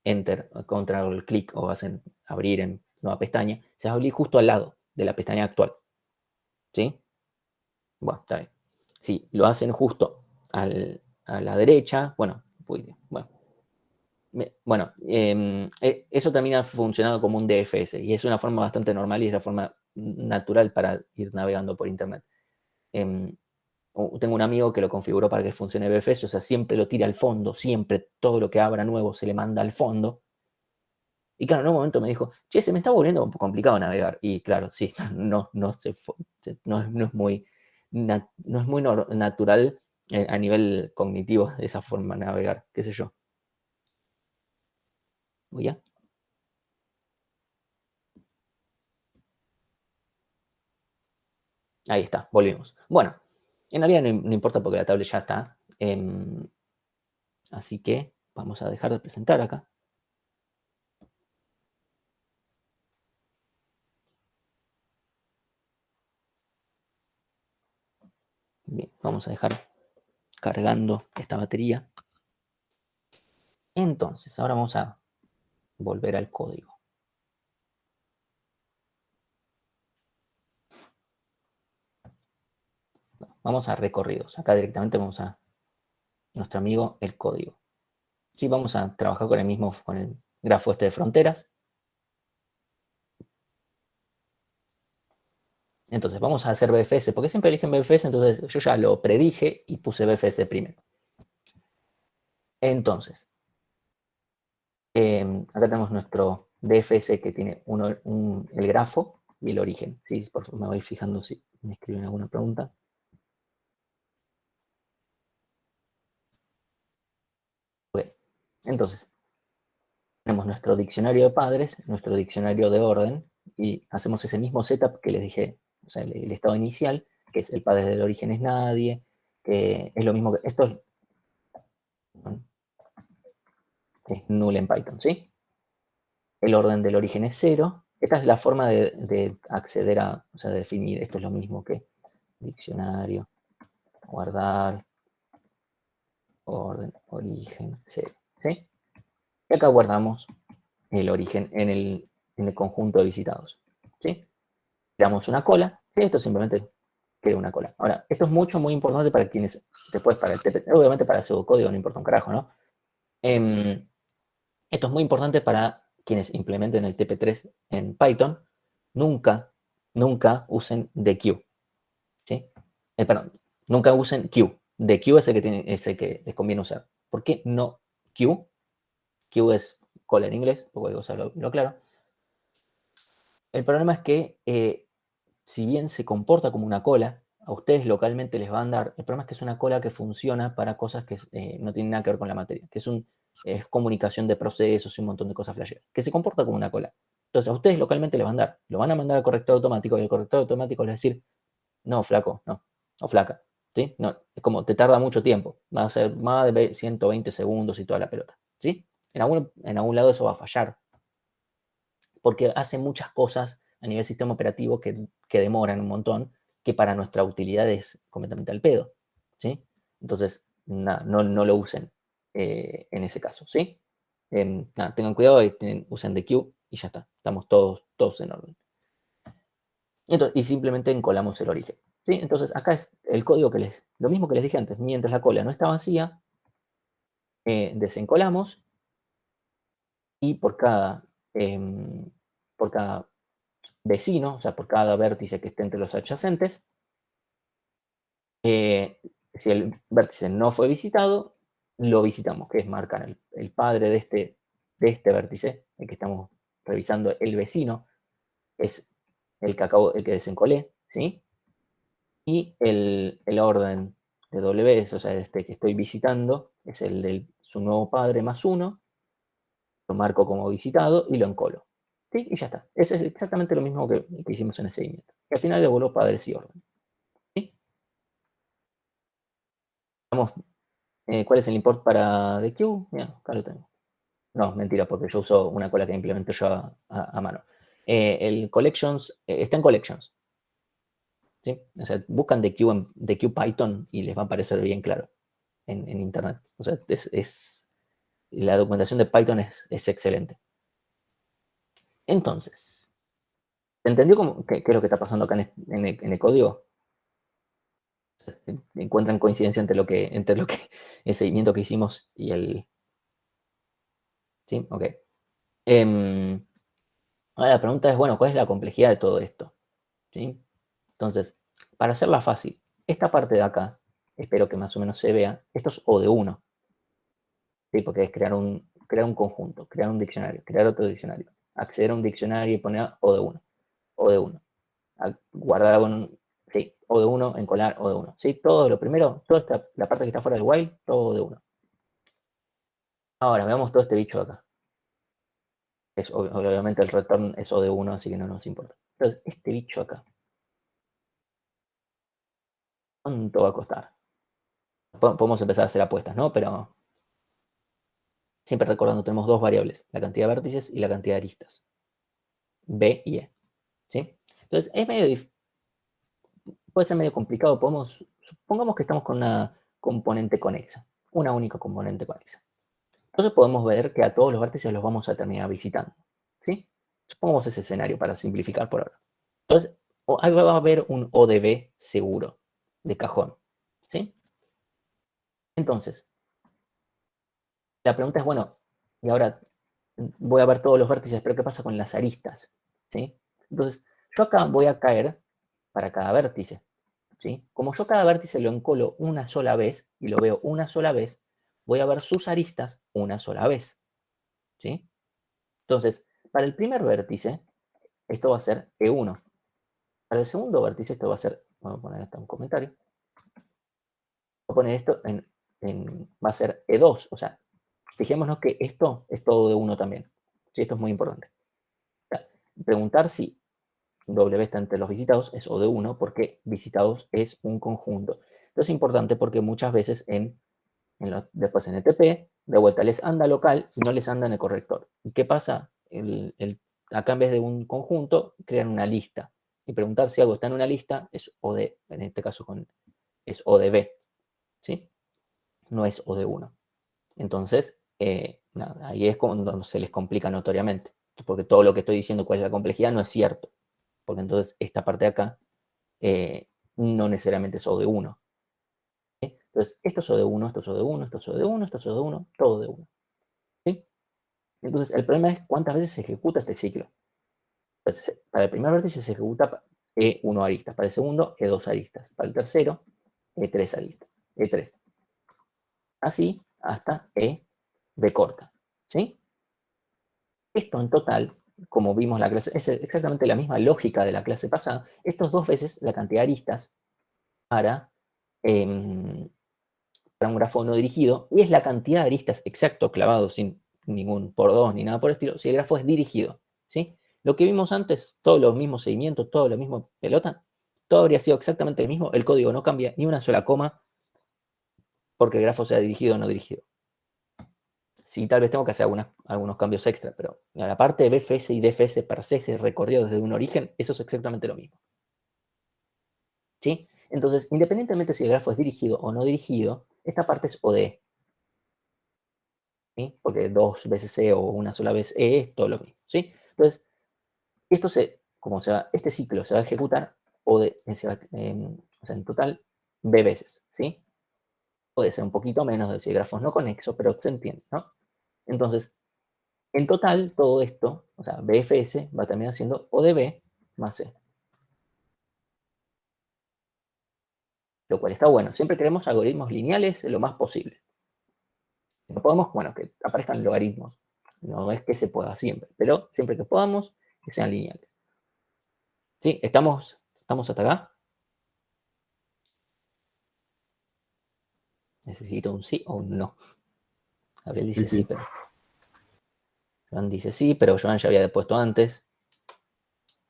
enter, control, clic o hacen abrir en nueva pestaña, se va a abrir justo al lado de la pestaña actual. ¿Sí? Bueno, está bien. Si lo hacen justo a la derecha, bueno, eso también ha funcionado como un DFS y es una forma bastante normal y es la forma natural para ir navegando por internet. Tengo un amigo que lo configuró para que funcione BFS, o sea, siempre lo tira al fondo, siempre todo lo que abra nuevo se le manda al fondo. Y claro, en un momento me dijo, che, se me está volviendo un poco complicado navegar. Y claro, sí, no es muy, no es muy natural a nivel cognitivo de esa forma de navegar, qué sé yo. ¿Voy ya? Ahí está, volvimos. Bueno, en realidad no importa porque la tablet ya está. Así que vamos a dejar de presentar acá. Bien, vamos a dejar cargando esta batería. Entonces, ahora vamos a volver al código. Vamos a recorridos. Acá directamente vamos a nuestro amigo el código. Sí, vamos a trabajar con el grafo este de fronteras. Entonces, vamos a hacer BFS, porque siempre eligen BFS, entonces yo ya lo predije y puse BFS primero. Entonces, acá tenemos nuestro DFS que tiene el grafo y el origen. Sí, por favor, me voy fijando si me escriben alguna pregunta. Ok. Entonces, tenemos nuestro diccionario de padres, nuestro diccionario de orden, y hacemos ese mismo setup que les dije, o sea, el estado inicial, que es el padre del origen es nadie, que es lo mismo que esto es null en Python, ¿sí? El orden del origen es 0. Esta es la forma de acceder a, o sea, de definir, esto es lo mismo que diccionario, guardar, orden, origen, 0, ¿sí? Y acá guardamos el origen en el conjunto de visitados, ¿sí? Creamos una cola, ¿sí? Esto simplemente crea una cola. Ahora, esto es muy importante para quienes, después para el TP, obviamente para el pseudocódigo no importa un carajo, ¿no? Esto es muy importante para quienes implementen el TP3 en Python. Nunca usen dequeue, ¿sí? Perdón, nunca usen queue. Dequeue es el que les conviene usar. ¿Por qué no queue? Queue es cola en inglés, poco cosa lo aclaro. El problema es que si bien se comporta como una cola, a ustedes localmente les va a andar. El problema es que es una cola que funciona para cosas que no tienen nada que ver con la materia, que es comunicación de procesos y un montón de cosas flasheras, que se comporta como una cola. Entonces a ustedes localmente les va a andar. Lo van a mandar al corrector automático y el corrector automático les va a decir, no, flaco, no, o flaca. ¿Sí? No, es como te tarda mucho tiempo. Va a ser más de 120 segundos y toda la pelota. ¿Sí? En algún lado eso va a fallar. Porque hace muchas cosas a nivel sistema operativo que demoran un montón, que para nuestra utilidad es completamente al pedo, ¿sí? Entonces, no lo usen en ese caso, ¿sí? Tengan cuidado y usen the queue y ya está, estamos todos en orden. Entonces, y simplemente encolamos el origen, ¿sí? Entonces, acá es el código lo mismo que les dije antes, mientras la cola no está vacía, desencolamos y por cada vecino, o sea, por cada vértice que esté entre los adyacentes. Si el vértice no fue visitado, lo visitamos, que es marcar el padre de este vértice, el que estamos revisando, el vecino, es el que desencolé, ¿sí? Y el orden de W, o sea, este que estoy visitando, es el de su nuevo padre más 1, lo marco como visitado y lo encolo. ¿Sí? Y ya está. Ese es exactamente lo mismo que hicimos en el seguimiento. Y al final devuelvo padres y orden. ¿Sí? Vamos, ¿cuál es el import para the queue? Mira, acá lo tengo. No, mentira, porque yo uso una cola que implemento yo a mano. El collections, está en collections. ¿Sí? O sea, buscan the queue Python y les va a aparecer bien claro en internet. O sea, la documentación de Python es excelente. Entonces, ¿se entendió qué es lo que está pasando acá en el código? Encuentran coincidencia entre el seguimiento que hicimos y el... ¿Sí? Ok. Ahora la pregunta es, bueno, ¿cuál es la complejidad de todo esto? ¿Sí? Entonces, para hacerla fácil, esta parte de acá, espero que más o menos se vea, esto es O de 1. ¿Sí? Porque es crear un conjunto, crear un diccionario, crear otro diccionario, acceder a un diccionario y poner O de 1. O de 1. Guardar algo en sí, O de 1, encolar O de 1. ¿Sí? Todo lo primero, toda la parte que está fuera del while, todo O de 1. Ahora, veamos todo este bicho acá. Obviamente el return es O de 1, así que no nos importa. Entonces, este bicho acá, ¿cuánto va a costar? Podemos empezar a hacer apuestas, ¿no? Pero siempre recordando, tenemos dos variables, la cantidad de vértices y la cantidad de aristas. B y E. ¿Sí? Entonces, puede ser medio complicado. Supongamos que estamos con una componente conexa, una única componente conexa. Entonces podemos ver que a todos los vértices los vamos a terminar visitando. ¿Sí? Supongamos ese escenario para simplificar por ahora. Entonces, ahí va a haber un ODB seguro, de cajón. ¿Sí? Entonces, la pregunta es, bueno, y ahora voy a ver todos los vértices, pero ¿qué pasa con las aristas? ¿Sí? Entonces, yo acá voy a caer para cada vértice. ¿Sí? Como yo cada vértice lo encolo una sola vez y lo veo una sola vez, voy a ver sus aristas una sola vez. ¿Sí? Entonces, para el primer vértice, esto va a ser E1. Para el segundo vértice, esto va a ser, vamos a poner hasta un comentario, voy a poner esto va a ser E2, o sea, fijémonos que esto es todo de 1 también. ¿Sí? Esto es muy importante. O sea, preguntar si W está entre los visitados es O de 1 porque visitados es un conjunto. Esto es importante porque muchas veces después en ETP, de vuelta les anda local y no les anda en el corrector. ¿Y qué pasa? Acá en vez de un conjunto, crean una lista. Y preguntar si algo está en una lista es O de, en este caso es O de B. ¿Sí? No es O de 1. Entonces, nada, ahí es cuando se les complica notoriamente. Porque todo lo que estoy diciendo, cuál es la complejidad, no es cierto. Porque entonces esta parte de acá no necesariamente es O de 1. ¿Sí? Entonces, esto es O de 1, esto es O de 1, esto es O de 1, esto es O de 1, todo de 1. ¿Sí? Entonces, el problema es cuántas veces se ejecuta este ciclo. Entonces, para el primer vértice se ejecuta E1 aristas, para el segundo E2 aristas, para el tercero E3 aristas, E3. Así hasta EB corta. ¿Sí? Esto en total, como vimos la clase, es exactamente la misma lógica de la clase pasada. Esto es 2 veces la cantidad de aristas para un grafo no dirigido, y es la cantidad de aristas exacto clavado sin ningún por 2 ni nada por el estilo, si el grafo es dirigido. ¿Sí? Lo que vimos antes, todos los mismos seguimientos, todo lo mismo pelota, todo habría sido exactamente el mismo, el código no cambia ni una sola coma porque el grafo sea dirigido o no dirigido. Sí, tal vez tengo que hacer algunos cambios extra, pero la parte de BFS y DFS para C, ese recorrido desde un origen, eso es exactamente lo mismo. ¿Sí? Entonces, independientemente si el grafo es dirigido o no dirigido, esta parte es OD. ¿Sí? Porque 2 veces E o una sola vez E es todo lo mismo. ¿Sí? Entonces, este ciclo se va a ejecutar o sea, en total B veces. ¿Sí? Puede ser un poquito menos si el grafo es no conexo, pero se entiende, ¿no? Entonces, en total, todo esto, o sea, BFS va a terminar siendo O de B más C. Lo cual está bueno. Siempre queremos algoritmos lineales lo más posible. Si no podemos, bueno, que aparezcan logaritmos. No es que se pueda siempre, pero siempre que podamos, que sean lineales. ¿Sí? ¿Estamos hasta acá? Necesito un sí o un no. Gabriel dice sí, pero... Joan dice sí, pero Joan ya había puesto antes.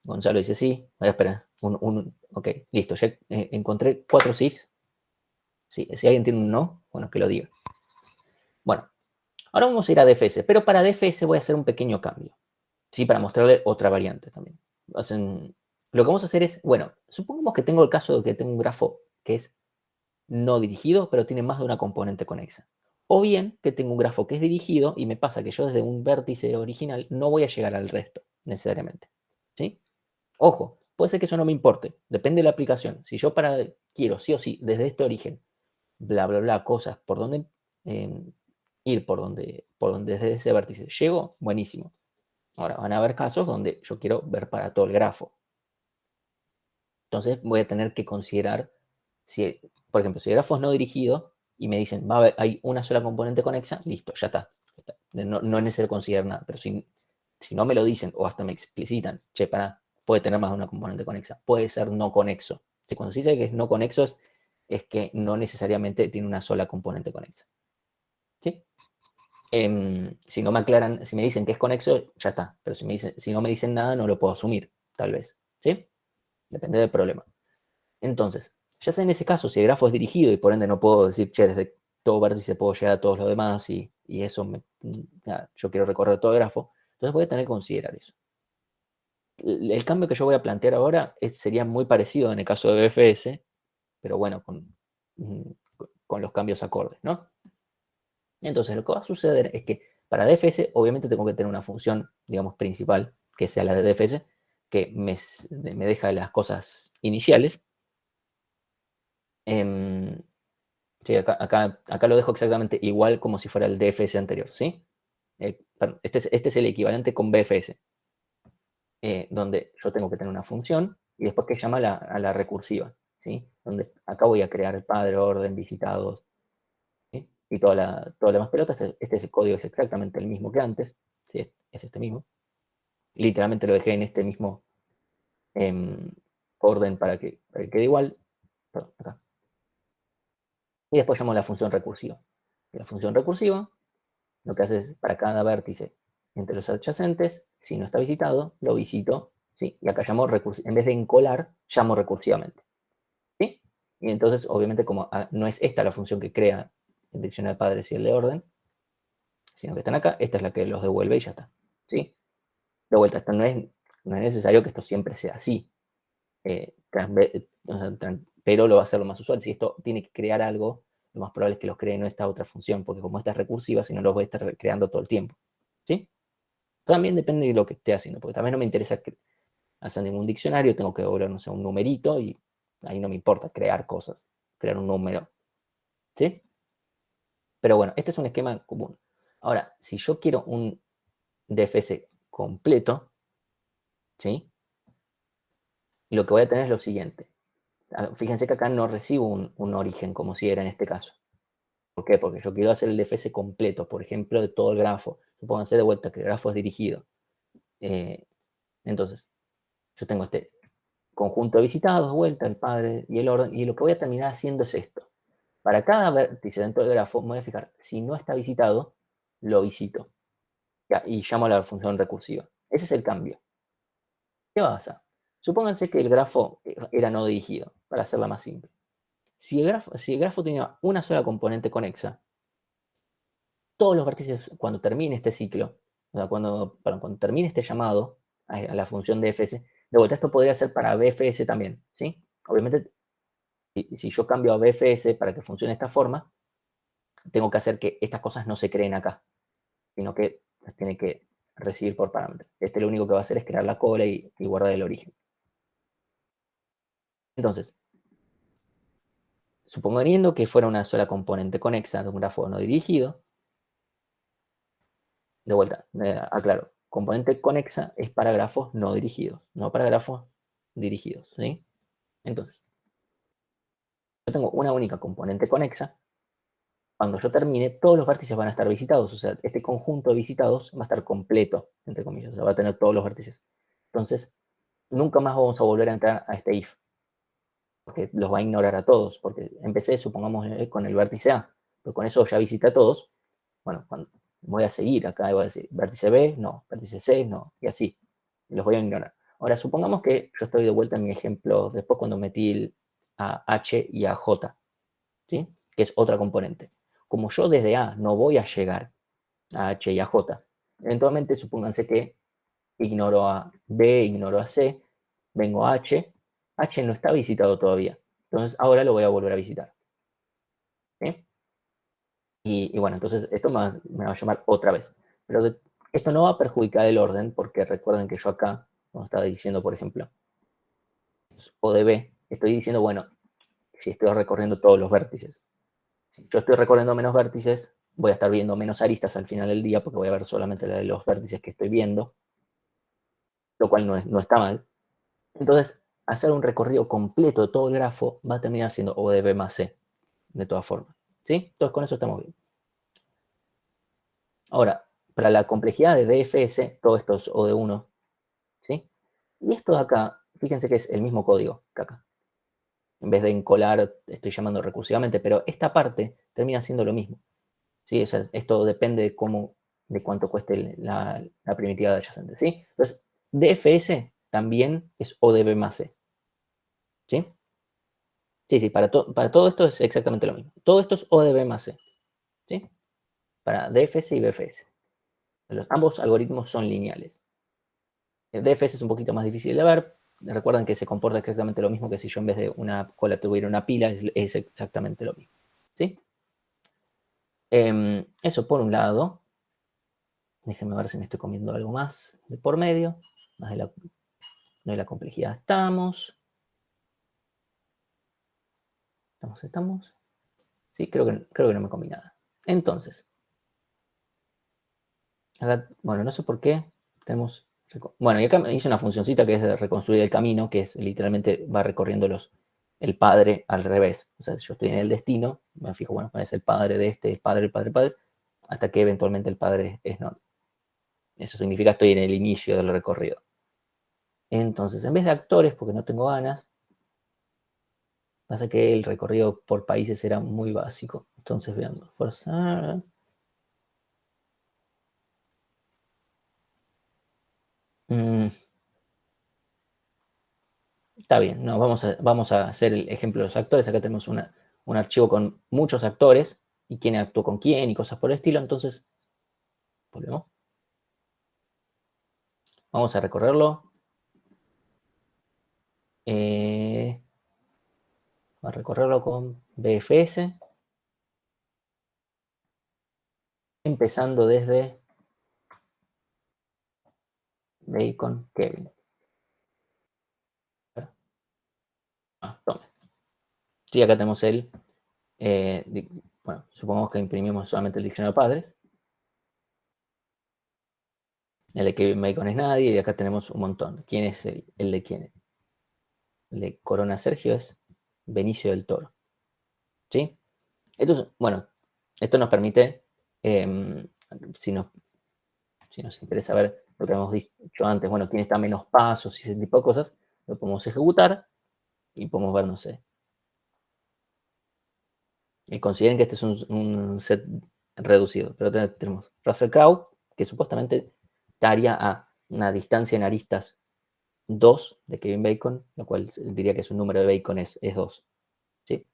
Gonzalo dice sí. Voy a esperar. Ok, listo. Ya encontré 4 sís. Sí, si alguien tiene un no, bueno, que lo diga. Bueno, ahora vamos a ir a DFS, pero para DFS voy a hacer un pequeño cambio. Sí, para mostrarle otra variante también. Lo que vamos a hacer es, bueno, supongamos que tengo el caso de que tengo un grafo que es no dirigido, pero tiene más de una componente conexa. O bien que tengo un grafo que es dirigido y me pasa que yo desde un vértice original no voy a llegar al resto, necesariamente. ¿Sí? Ojo, puede ser que eso no me importe, depende de la aplicación. Si yo quiero sí o sí desde este origen, bla, bla, bla, cosas, por donde ir, por donde desde ese vértice llego, buenísimo. Ahora, van a haber casos donde yo quiero ver para todo el grafo. Entonces voy a tener que considerar, si, por ejemplo, si el grafo es no dirigido y me dicen, hay una sola componente conexa, listo, ya está. No es necesario considerar nada, pero si no me lo dicen o hasta me explicitan, che, puede tener más de una componente conexa, puede ser no conexo. Y cuando se dice que es no conexo es que no necesariamente tiene una sola componente conexa. ¿Sí? Si no me aclaran, si me dicen que es conexo, ya está. Pero si no me dicen nada, no lo puedo asumir, tal vez. ¿Sí? Depende del problema. Entonces, ya sea en ese caso, si el grafo es dirigido y por ende no puedo decir, che, desde todo vértice puedo llegar a todos los demás y eso, yo quiero recorrer todo el grafo, entonces voy a tener que considerar eso. El cambio que yo voy a plantear ahora sería muy parecido en el caso de BFS, pero bueno, con los cambios acordes, ¿no? Entonces, lo que va a suceder es que para DFS, obviamente tengo que tener una función, digamos, principal, que sea la de DFS, que me deja las cosas iniciales. Sí, acá lo dejo exactamente igual como si fuera el DFS anterior, ¿sí? Este es el equivalente con BFS, donde yo tengo que tener una función y después que llama a la recursiva, ¿sí? Donde acá voy a crear el padre, orden, visitados, ¿sí? Y toda la demás pelota. Este es el código, es exactamente el mismo que antes, ¿sí? Es este mismo. Literalmente lo dejé en este mismo orden para que quede igual. Perdón, acá. Y después llamo la función recursiva. La función recursiva lo que hace es, para cada vértice entre los adyacentes, si no está visitado, lo visito, ¿sí? Y acá llamo en vez de encolar, llamo recursivamente, ¿sí? Y entonces, obviamente, como no es esta la función que crea el diccionario de padres y el de orden, sino que están acá, esta es la que los devuelve y ya está, ¿sí? De vuelta, esto no es necesario que esto siempre sea así, pero lo va a hacer lo más usual. Si esto tiene que crear algo, lo más probable es que los cree en esta otra función, porque como esta es recursiva, si no los voy a estar creando todo el tiempo, ¿sí? También depende de lo que esté haciendo, porque también no me interesa hacer ningún diccionario, tengo que devolver, no sé, un numerito y ahí no me importa crear cosas, crear un número, ¿sí? Pero bueno, este es un esquema común. Ahora, si yo quiero un DFS completo, ¿sí? Lo que voy a tener es lo siguiente. Fíjense que acá no recibo un origen como si era en este caso. ¿Por qué? Porque yo quiero hacer el DFS completo, por ejemplo, de todo el grafo. Supónganse de vuelta que el grafo es dirigido. Entonces, yo tengo este conjunto de visitados, de vuelta, el padre y el orden, y lo que voy a terminar haciendo es esto. Para cada vértice dentro del grafo, me voy a fijar, si no está visitado, lo visito. Ya, y llamo a la función recursiva. Ese es el cambio. ¿Qué pasa? Supónganse que el grafo era no dirigido, para hacerla más simple. Si el grafo tenía una sola componente conexa, todos los vértices, cuando termine este ciclo, o sea, cuando termine este llamado a la función DFS, de vuelta esto podría ser para BFS también, ¿sí? Obviamente, si yo cambio a BFS para que funcione de esta forma, tengo que hacer que estas cosas no se creen acá, sino que las tiene que recibir por parámetro. Este lo único que va a hacer es crear la cola y guardar el origen. Entonces, suponiendo que fuera una sola componente conexa de un grafo no dirigido, de vuelta, aclaro, componente conexa es para grafos no dirigidos, no para grafos dirigidos, ¿sí? Entonces, yo tengo una única componente conexa. Cuando yo termine, todos los vértices van a estar visitados, o sea, este conjunto de visitados va a estar completo, entre comillas, o sea, va a tener todos los vértices. Entonces, nunca más vamos a volver a entrar a este if, porque los va a ignorar a todos, porque empecé, supongamos, con el vértice A, pero con eso ya visita a todos. Bueno, voy a seguir acá y voy a decir vértice B, no, vértice C, no, y así. Los voy a ignorar. Ahora, supongamos que yo estoy de vuelta en mi ejemplo después cuando metí a H y a J, ¿sí? Que es otra componente. Como yo desde A no voy a llegar a H y a J, eventualmente supónganse que ignoro a B, ignoro a C, vengo a H, H no está visitado todavía, entonces ahora lo voy a volver a visitar. ¿Sí? Y bueno, entonces esto me va a llamar otra vez. Pero esto no va a perjudicar el orden, porque recuerden que yo acá, como estaba diciendo, por ejemplo, ODB, estoy diciendo, bueno, si estoy recorriendo todos los vértices. Si yo estoy recorriendo menos vértices, voy a estar viendo menos aristas al final del día, porque voy a ver solamente la de los vértices que estoy viendo, lo cual no está mal. Entonces, hacer un recorrido completo de todo el grafo va a terminar siendo ODB más C, de todas formas. ¿Sí? Entonces, con eso estamos bien. Ahora, para la complejidad de DFS, todo esto es O de 1, ¿sí? Y esto de acá, fíjense que es el mismo código que acá. En vez de encolar, estoy llamando recursivamente, pero esta parte termina siendo lo mismo. ¿Sí? O sea, esto depende de cuánto cueste la primitiva de adyacente, ¿sí? Entonces, DFS también es ODB más C, ¿sí? Sí, para todo esto es exactamente lo mismo. Todo esto es ODB más C, ¿sí? Para DFS y BFS. Ambos algoritmos son lineales. El DFS es un poquito más difícil de ver. Recuerden que se comporta exactamente lo mismo que si yo en vez de una cola tuviera una pila, es exactamente lo mismo. ¿Sí? Eso por un lado. Déjenme ver si me estoy comiendo algo más de por medio. Más de la complejidad estamos. ¿Estamos? Sí, creo que no me comí nada. Entonces, acá, bueno, no sé por qué tenemos... Bueno, y acá hice una funcioncita que es de reconstruir el camino, que es literalmente va recorriendo el padre al revés. O sea, si yo estoy en el destino, me fijo, bueno, es el padre de este, el padre, hasta que eventualmente el padre es no. Eso significa que estoy en el inicio del recorrido. Entonces, en vez de actores, porque no tengo ganas, pasa que el recorrido por países era muy básico. Entonces, veamos, forzar. Está bien, no, vamos a hacer el ejemplo de los actores. Acá tenemos un archivo con muchos actores y quién actuó con quién y cosas por el estilo. Entonces, volvemos. Vamos a recorrerlo. A recorrerlo con BFS. Empezando desde Bacon Kevin. Tome. Sí, acá tenemos el... bueno, supongamos que imprimimos solamente el diccionario de padres. El de Kevin Bacon es nadie y acá tenemos un montón. ¿Quién es el de quién? El de Corona Sergio es Benicio del Toro. ¿Sí? Entonces, bueno, esto nos permite, si nos interesa ver lo que hemos dicho antes, bueno, quién está menos pasos y ese tipo de cosas, lo podemos ejecutar y podemos ver, no sé. Y consideren que este es un set reducido, pero tenemos Russell Crowe, que supuestamente daría a una distancia en aristas 2 de Kevin Bacon, lo cual diría que su número de Bacon es 2. ¿Sí?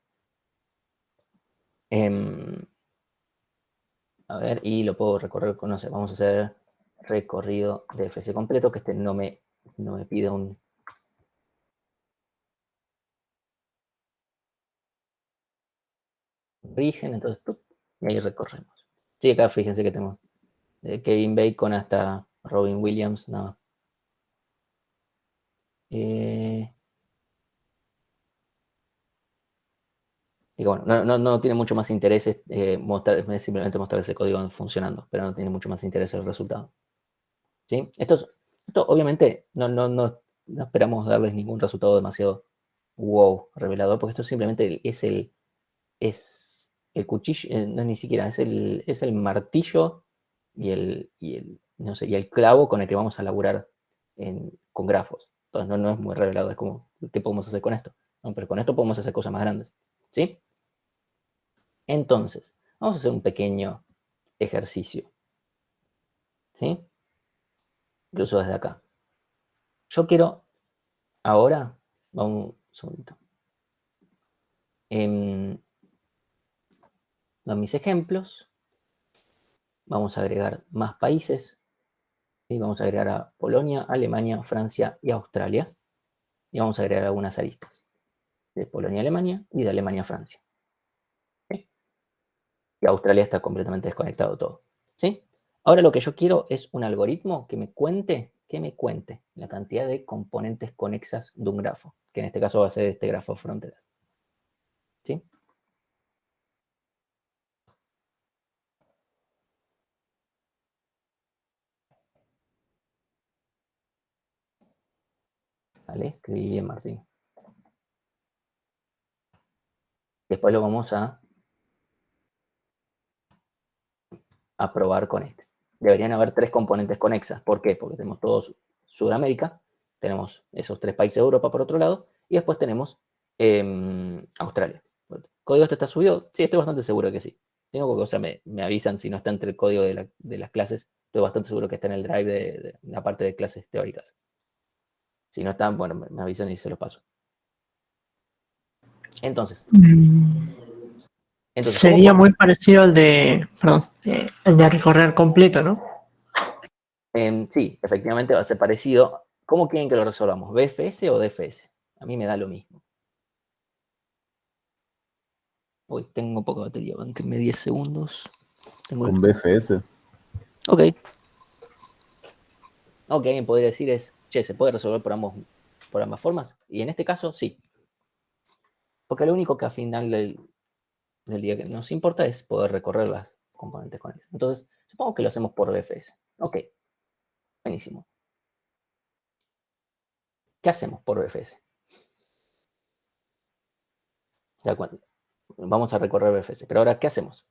A ver, y lo puedo recorrer con, no sé, vamos a hacer recorrido de FC completo, que este no me pide un... origen, entonces, y ahí recorremos. Sí, acá fíjense que tenemos de Kevin Bacon hasta Robin Williams, nada. Y bueno, no tiene mucho más interés simplemente mostrar ese código funcionando, pero no tiene mucho más interés el resultado. ¿Sí? Esto obviamente no esperamos darles ningún resultado demasiado wow, revelador, porque esto simplemente es el cuchillo, no ni siquiera, es el martillo y no sé, y el clavo con el que vamos a laburar con grafos. Entonces no es muy revelador, es como, ¿qué podemos hacer con esto? No, pero con esto podemos hacer cosas más grandes. ¿Sí? Entonces, vamos a hacer un pequeño ejercicio. ¿Sí? Incluso desde acá. Yo quiero ahora, vamos un segundito. En mis ejemplos, vamos a agregar más países. ¿Sí? Vamos a agregar a Polonia, Alemania, Francia y Australia. Y vamos a agregar algunas aristas. De Polonia a Alemania y de Alemania a Francia. ¿Sí? Y Australia está completamente desconectado todo. ¿Sí? Ahora lo que yo quiero es un algoritmo que me cuente la cantidad de componentes conexas de un grafo, que en este caso va a ser este grafo de fronteras. ¿Sí? ¿Vale? Escribí bien, Martín. Después lo vamos a probar con este. Deberían haber 3 componentes conexas. ¿Por qué? Porque tenemos todos Sudamérica, tenemos esos 3 países de Europa por otro lado, y después tenemos Australia. ¿El código este está subido? Sí, estoy bastante seguro que sí. Tengo porque, o sea, me avisan si no está entre el código de las clases. Estoy bastante seguro que está en el drive de la parte de clases teóricas. Si no están, bueno, me avisan y se los paso. Entonces, sería muy parecido al de, perdón, el de recorrer completo, ¿no? Sí, efectivamente va a ser parecido. ¿Cómo quieren que lo resolvamos? ¿BFS o DFS? A mí me da lo mismo. Uy, tengo poca batería, bánquenme 10 segundos. Con BFS. Ok. Ok, alguien podría decir es, che, ¿se puede resolver por ambas formas? Y en este caso, sí. Porque lo único que al final del día que nos importa es poder recorrer las componentes con ellas. Entonces, supongo que lo hacemos por BFS. Ok. Buenísimo. ¿Qué hacemos por BFS? Ya vamos a recorrer BFS. Pero ahora, ¿qué hacemos?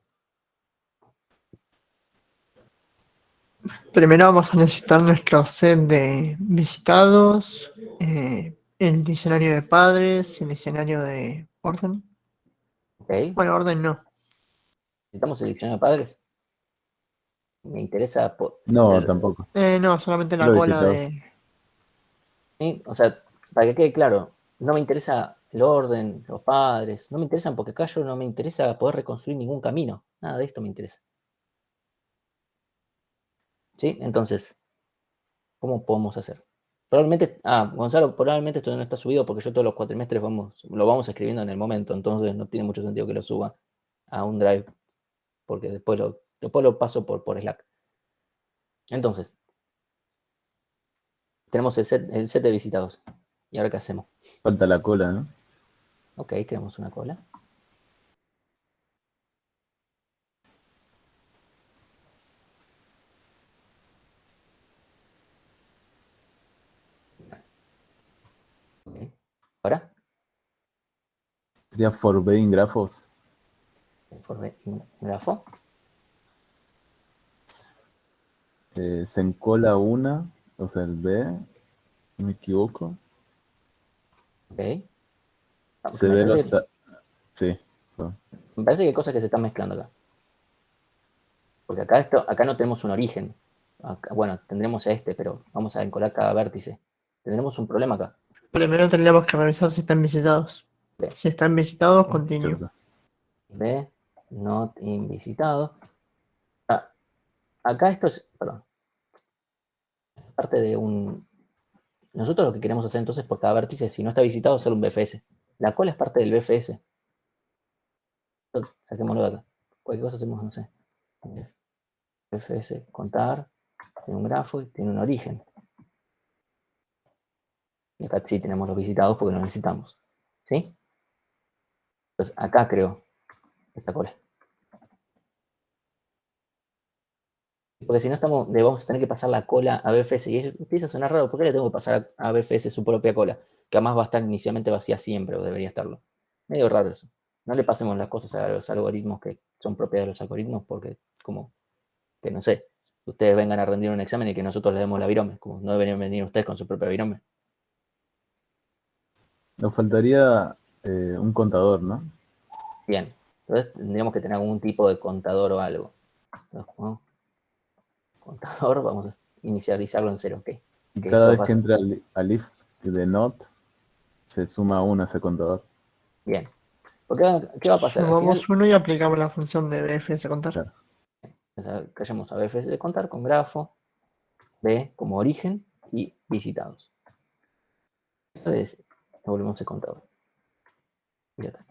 Primero vamos a necesitar nuestro set de visitados, el diccionario de padres, el diccionario de orden. Okay. Bueno, orden no. ¿Necesitamos el diccionario de padres? Me interesa... No, tampoco. No, solamente la cola de... ¿sí? O sea, para que quede claro, no me interesa el orden, los padres, no me interesan porque acá yo no me interesa poder reconstruir ningún camino. Nada de esto me interesa. ¿Sí? Entonces, ¿cómo podemos hacer? Probablemente, Gonzalo, probablemente esto no está subido porque yo todos los cuatrimestres lo vamos escribiendo en el momento, entonces no tiene mucho sentido que lo suba a un drive, porque después lo paso por Slack. Entonces, tenemos el set de visitados. ¿Y ahora qué hacemos? Falta la cola, ¿no? Ok, creamos una cola. Okay. Ahora, Sería for B en grafos. grafo. Se encola una, o sea, el B, no me equivoco. Ok. Se ve los... Sí. No. Me parece que hay cosas que se están mezclando acá. Porque acá no tenemos un origen. Bueno, tendremos pero vamos a encolar cada vértice. Tendremos un problema acá. Primero tendríamos que revisar si están visitados. B. Si están visitados, continue. Cierto. B, not invisitado. Acá esto es, perdón, parte de un... Nosotros lo que queremos hacer entonces por cada vértice, si no está visitado, hacer un BFS. La cola es parte del BFS. Entonces, saquémoslo de acá. Cualquier cosa hacemos, no sé. BFS, contar, tiene un grafo y tiene un origen. Y acá sí tenemos los visitados porque los necesitamos. ¿Sí? Entonces, acá creo esta cola. Porque si no le vamos a tener que pasar la cola a BFS. Y empieza a sonar raro, ¿por qué le tengo que pasar a BFS su propia cola? Que además va a estar inicialmente vacía siempre, o debería estarlo. Medio raro eso. No le pasemos las cosas a los algoritmos que son propias de los algoritmos, porque como que no sé, ustedes vengan a rendir un examen y que nosotros les demos la virome, como no deberían venir ustedes con su propia virome. Nos faltaría un contador, ¿no? Bien, entonces tendríamos que tener algún tipo de contador o algo. Entonces, ¿no? Contador, vamos a inicializarlo en 0, ¿ok? Y Que cada eso vez pasa. que entra al if de not, se suma uno a ese contador. Bien. Porque, ¿qué va a pasar? Al final, Sumamos uno y aplicamos la función de BFS contar. Claro. callamos a BFS de contar con grafo, B como origen y visitados. Entonces, volvemos a contador. Y ya está.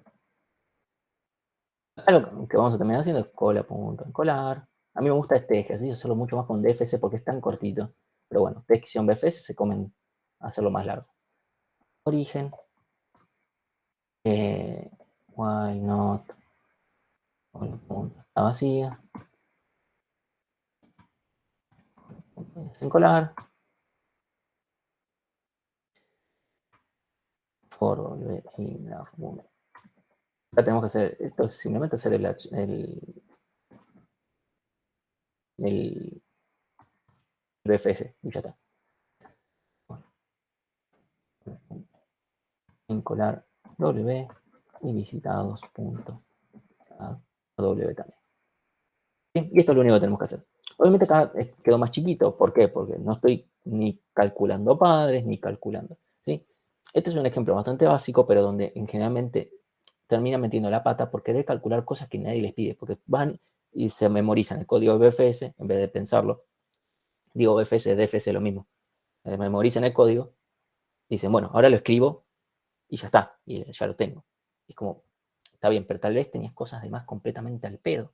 Lo que vamos a terminar haciendo es cola.encolar. A mí me gusta este ejercicio hacerlo mucho más con DFS porque es tan cortito. Pero bueno, ustedes que hicieron BFS se comen hacerlo más largo. Origen. Why not? Está vacía. Encolar. For y grafo. Acá tenemos que hacer, esto es simplemente hacer el BFS y ya está. Encolar W y visitados punto a W también. ¿Sí? Y esto es lo único que tenemos que hacer. Obviamente acá quedó más chiquito. ¿Por qué? Porque no estoy ni calculando padres ni calculando. ¿Sí? Este es un ejemplo bastante básico, pero donde generalmente termina metiendo la pata por querer calcular cosas que nadie les pide, porque van y se memorizan el código de BFS en vez de pensarlo. Digo BFS, DFS lo mismo. Memorizan el código, dicen, bueno, ahora lo escribo y ya está, y ya lo tengo. Es como, está bien, pero tal vez tenías cosas de más completamente al pedo.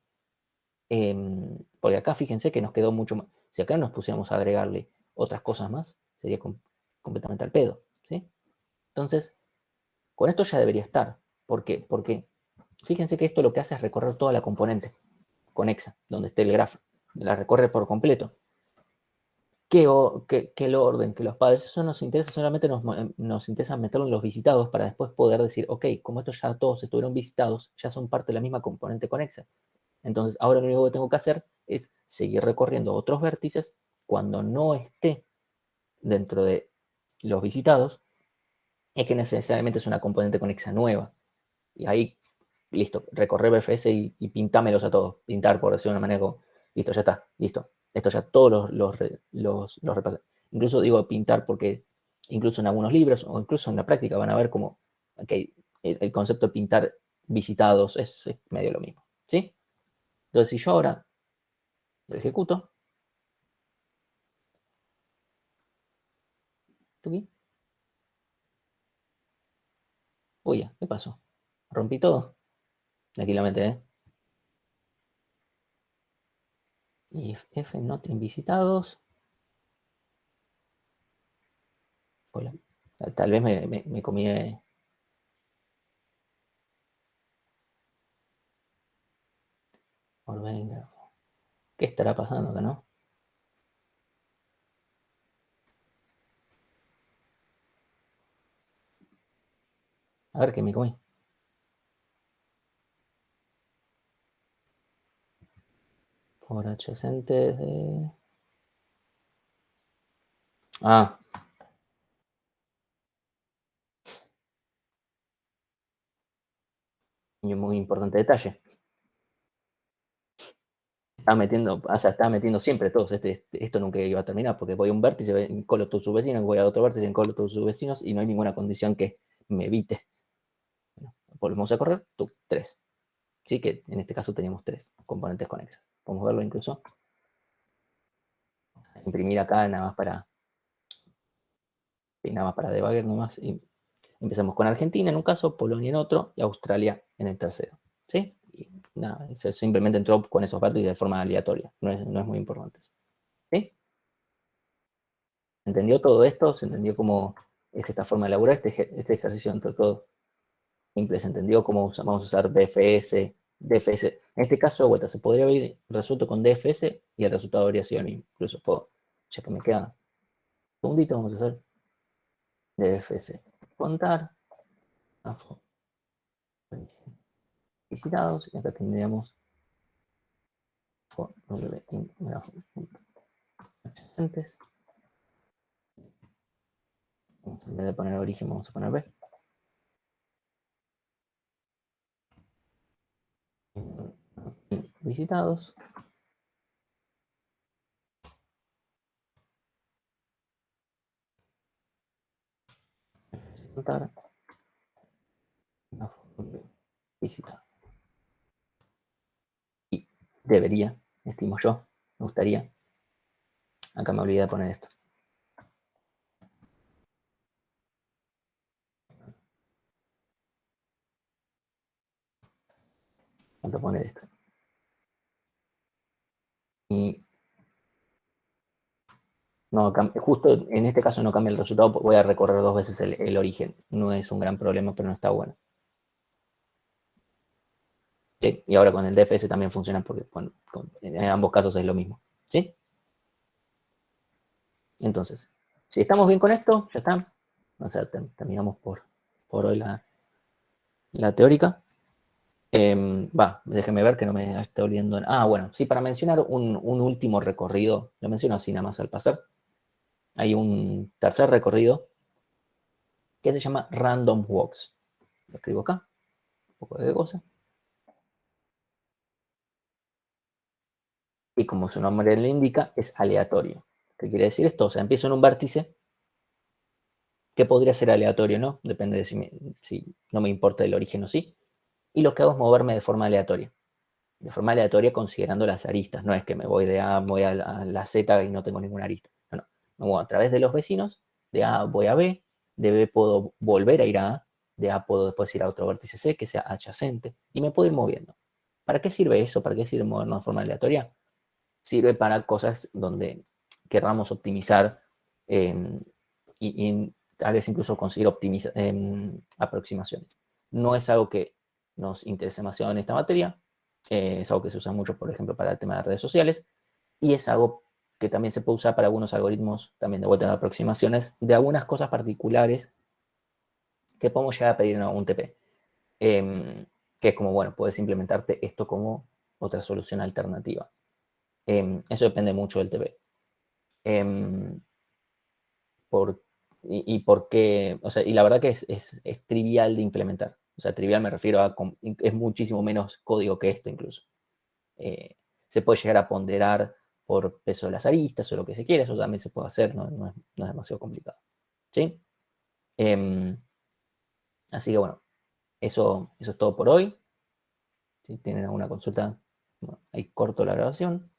Porque acá fíjense que nos quedó mucho más. Si acá nos pusiéramos a agregarle otras cosas más, sería completamente al pedo. ¿Sí? Entonces, con esto ya debería estar. ¿Por qué? Porque fíjense que esto lo que hace es recorrer toda la componente conexa, donde esté el grafo. La recorre por completo. Que el orden, que los padres, eso nos interesa, solamente nos interesa meterlo en los visitados para después poder decir, ok, como estos ya todos estuvieron visitados, ya son parte de la misma componente conexa. Entonces, ahora lo único que tengo que hacer es seguir recorriendo otros vértices cuando no esté dentro de los visitados, es que necesariamente es una componente conexa nueva. Y ahí, listo, recorrer BFS y pintámelos a todos. Pintar, por decirlo de una manera, como, listo, ya está, listo. Esto ya todos los repasé. Incluso digo pintar porque incluso en algunos libros o incluso en la práctica van a ver como okay, el concepto de pintar visitados es medio lo mismo, ¿sí? Entonces, si yo ahora lo ejecuto, ¿tuki? Uy, ¿qué pasó? Rompí todo. Tranquilamente, ¿eh? Y F no tienen visitados. Hola. Tal vez me comí. Por venga. ¿Qué estará pasando acá, no? A ver qué me comí. Por adyacentes de. Ah. Y un muy importante detalle. Estaba metiendo siempre todos. Esto nunca iba a terminar, porque voy a un vértice, encolo todos sus vecinos, voy a otro vértice, encolo todos sus vecinos, y no hay ninguna condición que me evite. Bueno, volvemos a correr, 3. Sí, que en este caso teníamos 3 componentes conexas. Podemos verlo incluso. Imprimir acá nada más para debugger nomás. Y empezamos con Argentina en un caso, Polonia en otro y Australia en el tercero. ¿Sí? Y nada, simplemente entró con esos vértices de forma aleatoria. No es muy importante. ¿Sí? ¿Entendió todo esto? ¿Se entendió cómo es esta forma de elaborar este ejercicio entre todo? Simple, ¿se entendió cómo vamos a usar DFS, DFS? En este caso, de vuelta, se podría haber resuelto con DFS y el resultado habría sido el mismo. Incluso puedo, ya que me queda un segundito, vamos a hacer DFS. Contar. Visitados. Y acá tendríamos adyacentes. En vez de poner origen, vamos a poner B. Visitados. Contar. Visita. Y debería, estimo yo, me gustaría. Acá me olvidé de poner esto. Vamos a poner esto. Y no, justo en este caso no cambia el resultado, voy a recorrer 2 veces el origen. No es un gran problema, pero no está bueno. ¿Sí? Y ahora con el DFS también funciona porque en ambos casos es lo mismo. ¿Sí? Entonces, si estamos bien con esto, ya está. O sea, terminamos por hoy la teórica. Déjeme ver que no me esté olvidando. Bueno, sí, para mencionar un último recorrido, lo menciono así nada más al pasar. Hay un tercer recorrido que se llama Random Walks. Lo escribo acá, un poco de cosa. Y como su nombre le indica, es aleatorio. ¿Qué quiere decir esto? O sea, empiezo en un vértice que podría ser aleatorio, ¿no? Depende de si no me importa el origen o sí. Y lo que hago es moverme de forma aleatoria. De forma aleatoria considerando las aristas. No es que me voy de A, voy a la Z y no tengo ninguna arista. No. Me muevo a través de los vecinos. De A voy a B. De B puedo volver a ir a A. De A puedo después ir a otro vértice C que sea adyacente. Y me puedo ir moviendo. ¿Para qué sirve eso? ¿Para qué sirve movernos de forma aleatoria? Sirve para cosas donde querramos optimizar y tal vez incluso conseguir aproximaciones. No es algo que nos interese demasiado en esta materia, es algo que se usa mucho, por ejemplo, para el tema de redes sociales, y es algo que también se puede usar para algunos algoritmos también de vuelta de aproximaciones de algunas cosas particulares que podemos llegar a pedir en algún TP. Que es como, bueno, puedes implementarte esto como otra solución alternativa. Eso depende mucho del TP. Y por qué, o sea, y la verdad que es trivial de implementar. O sea, trivial me refiero a, es muchísimo menos código que esto incluso. Se puede llegar a ponderar por peso de las aristas o lo que se quiera, eso también se puede hacer, no es demasiado complicado. ¿Sí? Así que bueno, eso es todo por hoy. Si tienen alguna consulta, bueno, ahí corto la grabación.